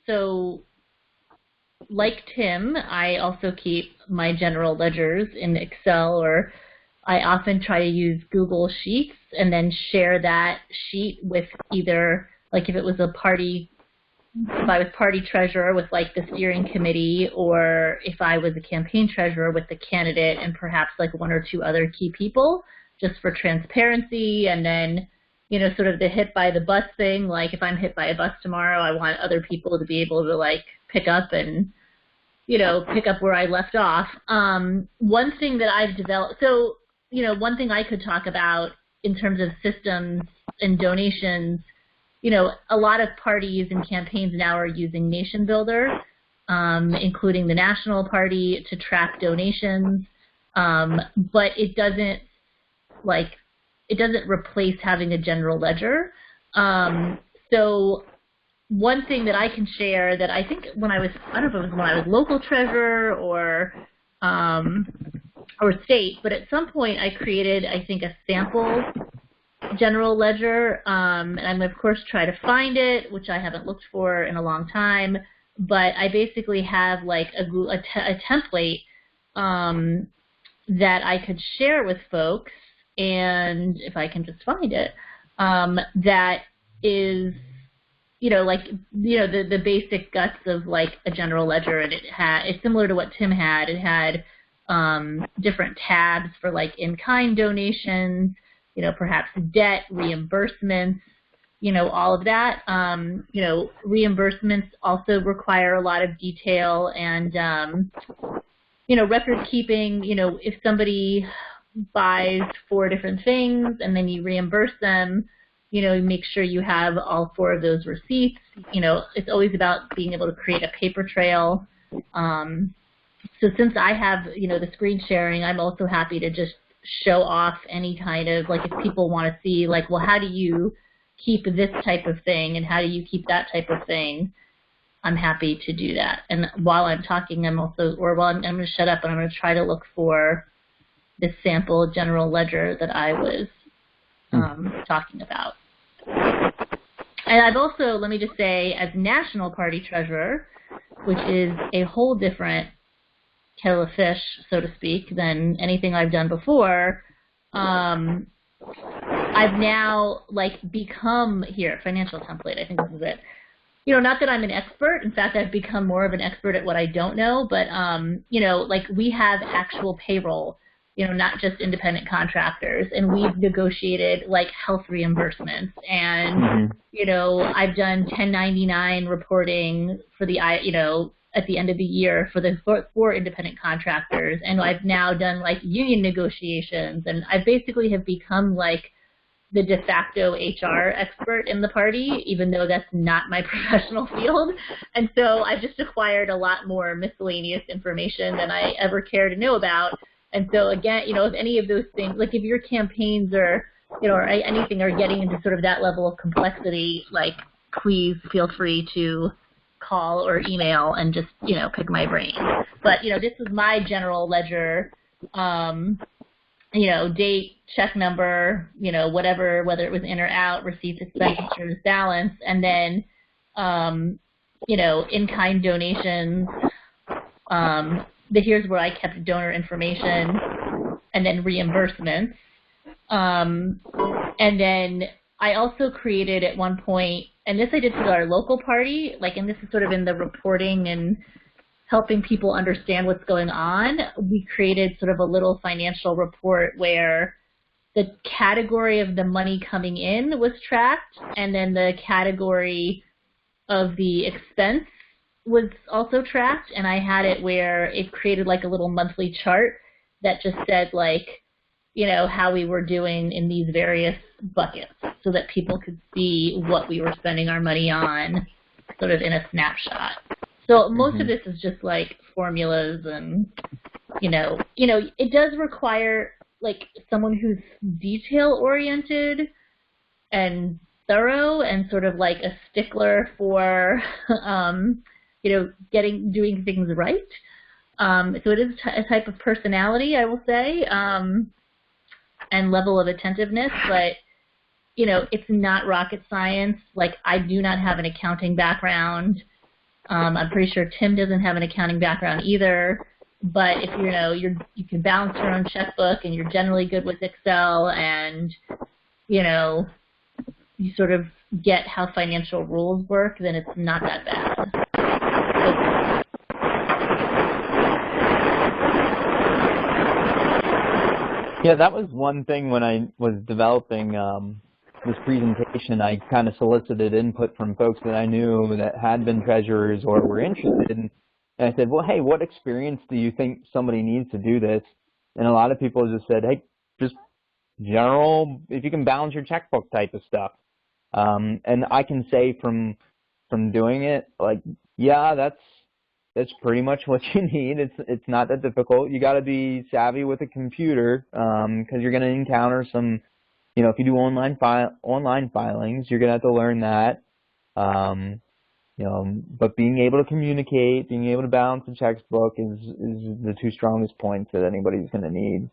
so like Tim, I also keep my general ledgers in Excel, or I often try to use Google Sheets and then share that sheet with either, like if it was a party, if I was party treasurer with like the steering committee, or if I was a campaign treasurer with the candidate and perhaps like 1 or 2 other key people, just for transparency. And then, you know, sort of the hit by the bus thing, like if I'm hit by a bus tomorrow, I want other people to be able to like pick up and, you know, pick up where I left off. One thing that I've developed, so, you know, one thing I could talk about in terms of systems and donations, you know, a lot of parties and campaigns now are using Nation Builder, including the National Party, to track donations, but it doesn't replace having a general ledger. So one thing that I can share that I think when I was, I don't know if it was when I was local treasurer or state, but at some point I created, I think, a sample general ledger, and I'm going to, of course, try to find it, which I haven't looked for in a long time, but I basically have like a template that I could share with folks, and if I can just find it, that is, you know, like, you know, the basic guts of like a general ledger, and it's similar to what Tim had. It had different tabs for like in-kind donations, you know, perhaps debt, reimbursements, you know, all of that. You know, reimbursements also require a lot of detail and, you know, record keeping. You know, if somebody buys 4 different things and then you reimburse them, you know, make sure you have all 4 of those receipts. You know, it's always about being able to create a paper trail. So since I have, you know, the screen sharing, I'm also happy to just show off any kind of, like, if people want to see, like, well, how do you keep this type of thing and how do you keep that type of thing, I'm happy to do that. And while I'm talking, I'm also, or while I'm going to shut up and I'm going to try to look for this sample general ledger that I was talking about. And I've also, let me just say, as National Party Treasurer, which is a whole different kettle of fish, so to speak, than anything I've done before, I've now, like, become, here, financial template, I think this is it. You know, not that I'm an expert. In fact, I've become more of an expert at what I don't know, but, you know, like, we have actual payroll, you know, not just independent contractors, and we've negotiated, like, health reimbursements, and, you know, I've done 1099 reporting for the, you know, at the end of the year for the four independent contractors, and I've now done like union negotiations, and I basically have become like the de facto HR expert in the party, even though that's not my professional field. And so I've just acquired a lot more miscellaneous information than I ever care to know about. And so again, if any of those things, like if your campaigns or or anything are getting into sort of that level of complexity, like please feel free to call or email and just, pick my brain. But, this is my general ledger, date, check number, whatever, whether it was in or out, receipts, expenditures, balance, and then, in-kind donations. Here's where I kept donor information, and then reimbursements. And then I also created at one point, and this I did for our local party, and this is sort of in the reporting and helping people understand what's going on. We created sort of a little financial report where the category of the money coming in was tracked, and then the category of the expense was also tracked, and I had it where it created like a little monthly chart that just said how we were doing in these various buckets so that people could see what we were spending our money on sort of in a snapshot. So most of this is just like formulas and, it does require like someone who's detail oriented and thorough and sort of like a stickler for, doing things right. So it is a type of personality, I will say, and level of attentiveness, but, it's not rocket science. Like, I do not have an accounting background. I'm pretty sure Tim doesn't have an accounting background either. But if you can balance your own checkbook and you're generally good with Excel and, you sort of get how financial rules work, then it's not that bad. Yeah, that was one thing when I was developing this presentation. I kind of solicited input from folks that I knew that had been treasurers or were interested. And I said, well, hey, what experience do you think somebody needs to do this? And a lot of people just said, hey, just general, if you can balance your checkbook type of stuff. And I can say from doing it, like, yeah, that's pretty much what you need. It's not that difficult. You got to be savvy with a computer because you're going to encounter some, if you do online filings, you're going to have to learn that. But being able to communicate, being able to balance the checkbook is the two strongest points that anybody's going to need.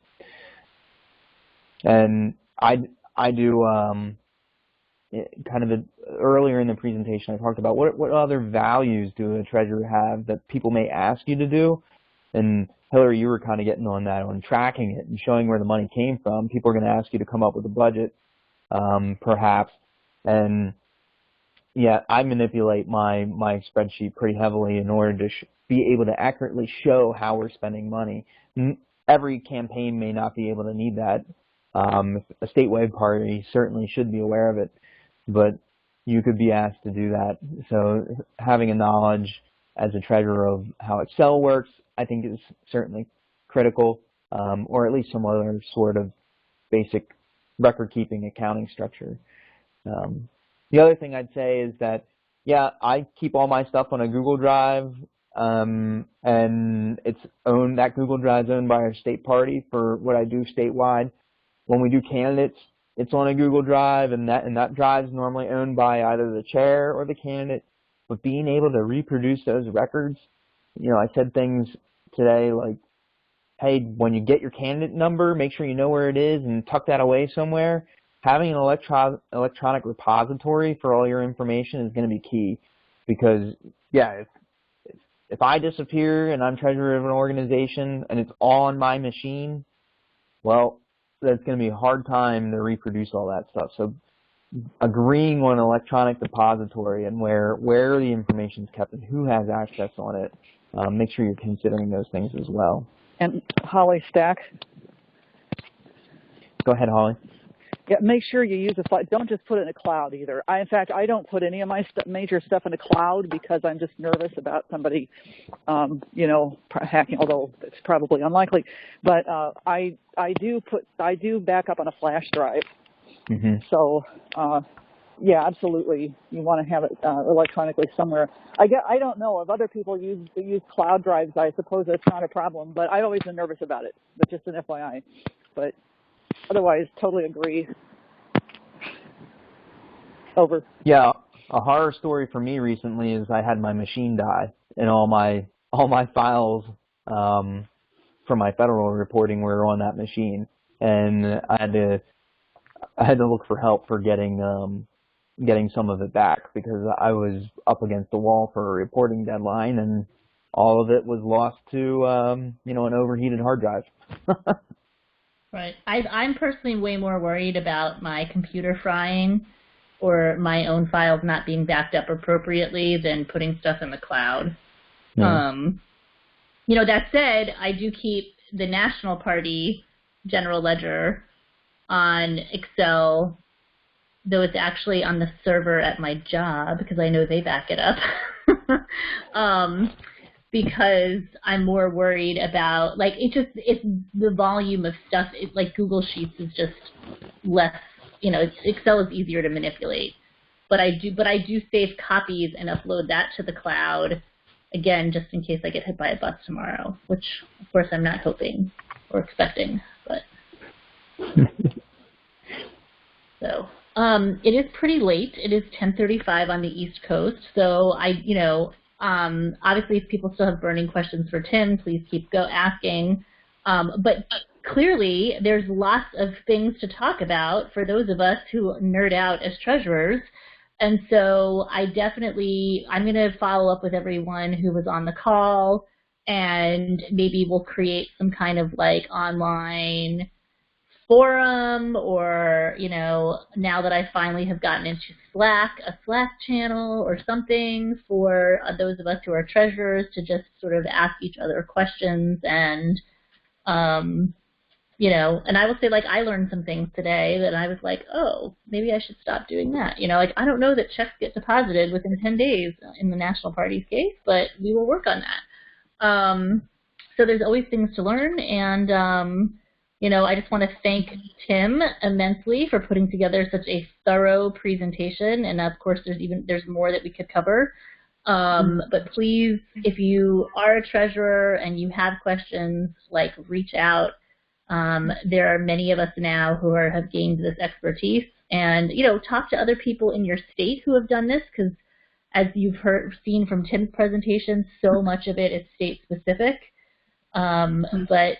And I do kind of earlier in the presentation, I talked about what other values do a treasurer have that people may ask you to do. And Hillary, you were kind of getting on that, on tracking it and showing where the money came from. People are going to ask you to come up with a budget, perhaps. And yeah, I manipulate my spreadsheet pretty heavily in order to be able to accurately show how we're spending money. Every campaign may not be able to need that. A statewide party certainly should be aware of it, but you could be asked to do that. So having a knowledge as a treasurer of how Excel works, I think is certainly critical, or at least some other sort of basic record-keeping accounting structure. The other thing I'd say is that, yeah, I keep all my stuff on a Google Drive, and that Google Drive is owned by our state party for what I do statewide. When we do candidates, it's on a Google Drive, and that drive is normally owned by either the chair or the candidate. But being able to reproduce those records, I said things today like, hey, when you get your candidate number, make sure you know where it is and tuck that away somewhere. Having an electronic repository for all your information is going to be key, because, yeah, if I disappear and I'm treasurer of an organization and it's all on my machine, well, that's going to be a hard time to reproduce all that stuff. So agreeing on an electronic depository and where the information is kept and who has access on it, make sure you're considering those things as well. And Holly Stack. Go ahead, Holly. Yeah, make sure you use a file. Don't just put it in a cloud either. In fact, I don't put any of my major stuff in a cloud because I'm just nervous about somebody, hacking. Although it's probably unlikely, but I do back up on a flash drive. Mm-hmm. So, yeah, absolutely, you want to have it electronically somewhere. I don't know if other people use cloud drives. I suppose that's not a problem, but I've always been nervous about it. But just an FYI, but. Otherwise, totally agree. Over. Yeah, a horror story for me recently is I had my machine die, and all my files from my federal reporting were on that machine, and I had to look for help for getting some of it back because I was up against the wall for a reporting deadline, and all of it was lost to an overheated hard drive. Right. I'm personally way more worried about my computer frying or my own files not being backed up appropriately than putting stuff in the cloud. Yeah. That said, I do keep the National Party general ledger on Excel, though it's actually on the server at my job because I know they back it up. Because I'm more worried about, it's the volume of stuff. Like Google Sheets is just less, Excel is easier to manipulate. But I do save copies and upload that to the cloud, again, just in case I get hit by a bus tomorrow, which, of course, I'm not hoping or expecting. But so it is pretty late. It is 10:35 on the East Coast, so obviously, if people still have burning questions for Tim, please keep asking. But clearly, there's lots of things to talk about for those of us who nerd out as treasurers. And so I'm going to follow up with everyone who was on the call, and maybe we'll create some kind of online forum, or now that I finally have gotten into Slack, a Slack channel or something for those of us who are treasurers to just sort of ask each other questions. And and I will say, I learned some things today that I was like, oh, maybe I should stop doing that. I don't know that checks get deposited within 10 days in the National Party's case, but we will work on that. So there's always things to learn, and I just want to thank Tim immensely for putting together such a thorough presentation. And of course, there's more that we could cover. But please, if you are a treasurer and you have questions, reach out. There are many of us now who have gained this expertise, and talk to other people in your state who have done this, because as you've seen from Tim's presentation, so much of it is state specific. But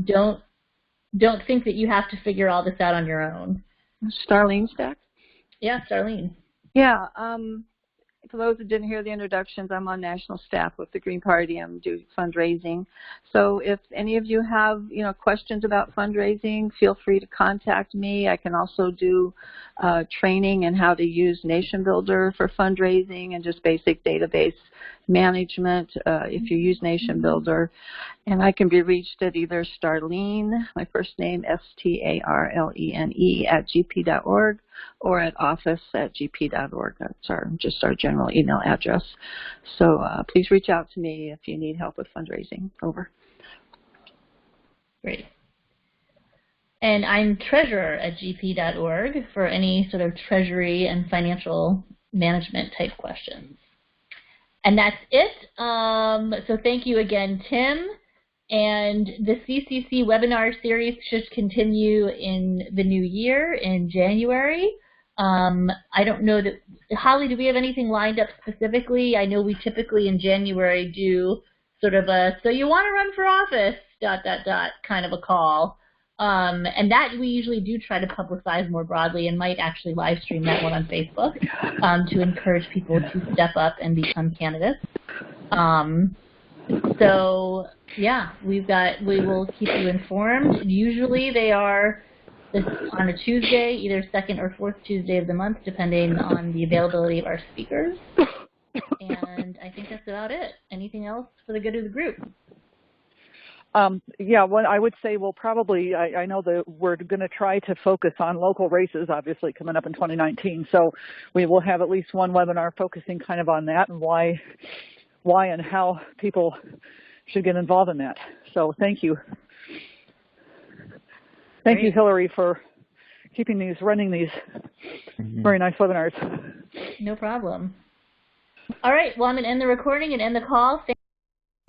don't think that you have to figure all this out on your own. Starlene Stack? Yeah, Starlene. Yeah. For those who didn't hear the introductions, I'm on national staff with the Green Party. I'm doing fundraising. So if any of you have, questions about fundraising, feel free to contact me. I can also do training in how to use Nation Builder for fundraising and just basic database management if you use Nation Builder. And I can be reached at either Starlene, my first name, STARLENE, @gp.org, or at office@gp.org. That's just our general email address. So please reach out to me if you need help with fundraising. Over. Great. And I'm treasurer@gp.org for any sort of treasury and financial management type questions. And that's it. So thank you again, Tim. And the CCC webinar series should continue in the new year in January. I don't know that, Holly, do we have anything lined up specifically? I know we typically in January do sort of a, so you want to run for office, ... kind of a call. And that we usually do try to publicize more broadly, and might actually live stream that one on Facebook to encourage people to step up and become candidates. So yeah, we will keep you informed. Usually they are on a Tuesday, either second or fourth Tuesday of the month, depending on the availability of our speakers. And I think that's about it. Anything else for the good of the group? Yeah, well, I would say we'll probably, I know that we're going to try to focus on local races, obviously, coming up in 2019. So we will have at least one webinar focusing kind of on that and why and how people should get involved in that. So thank you. Thank you, Hillary, for running these very nice webinars. No problem. All right, well, I'm going to end the recording and end the call.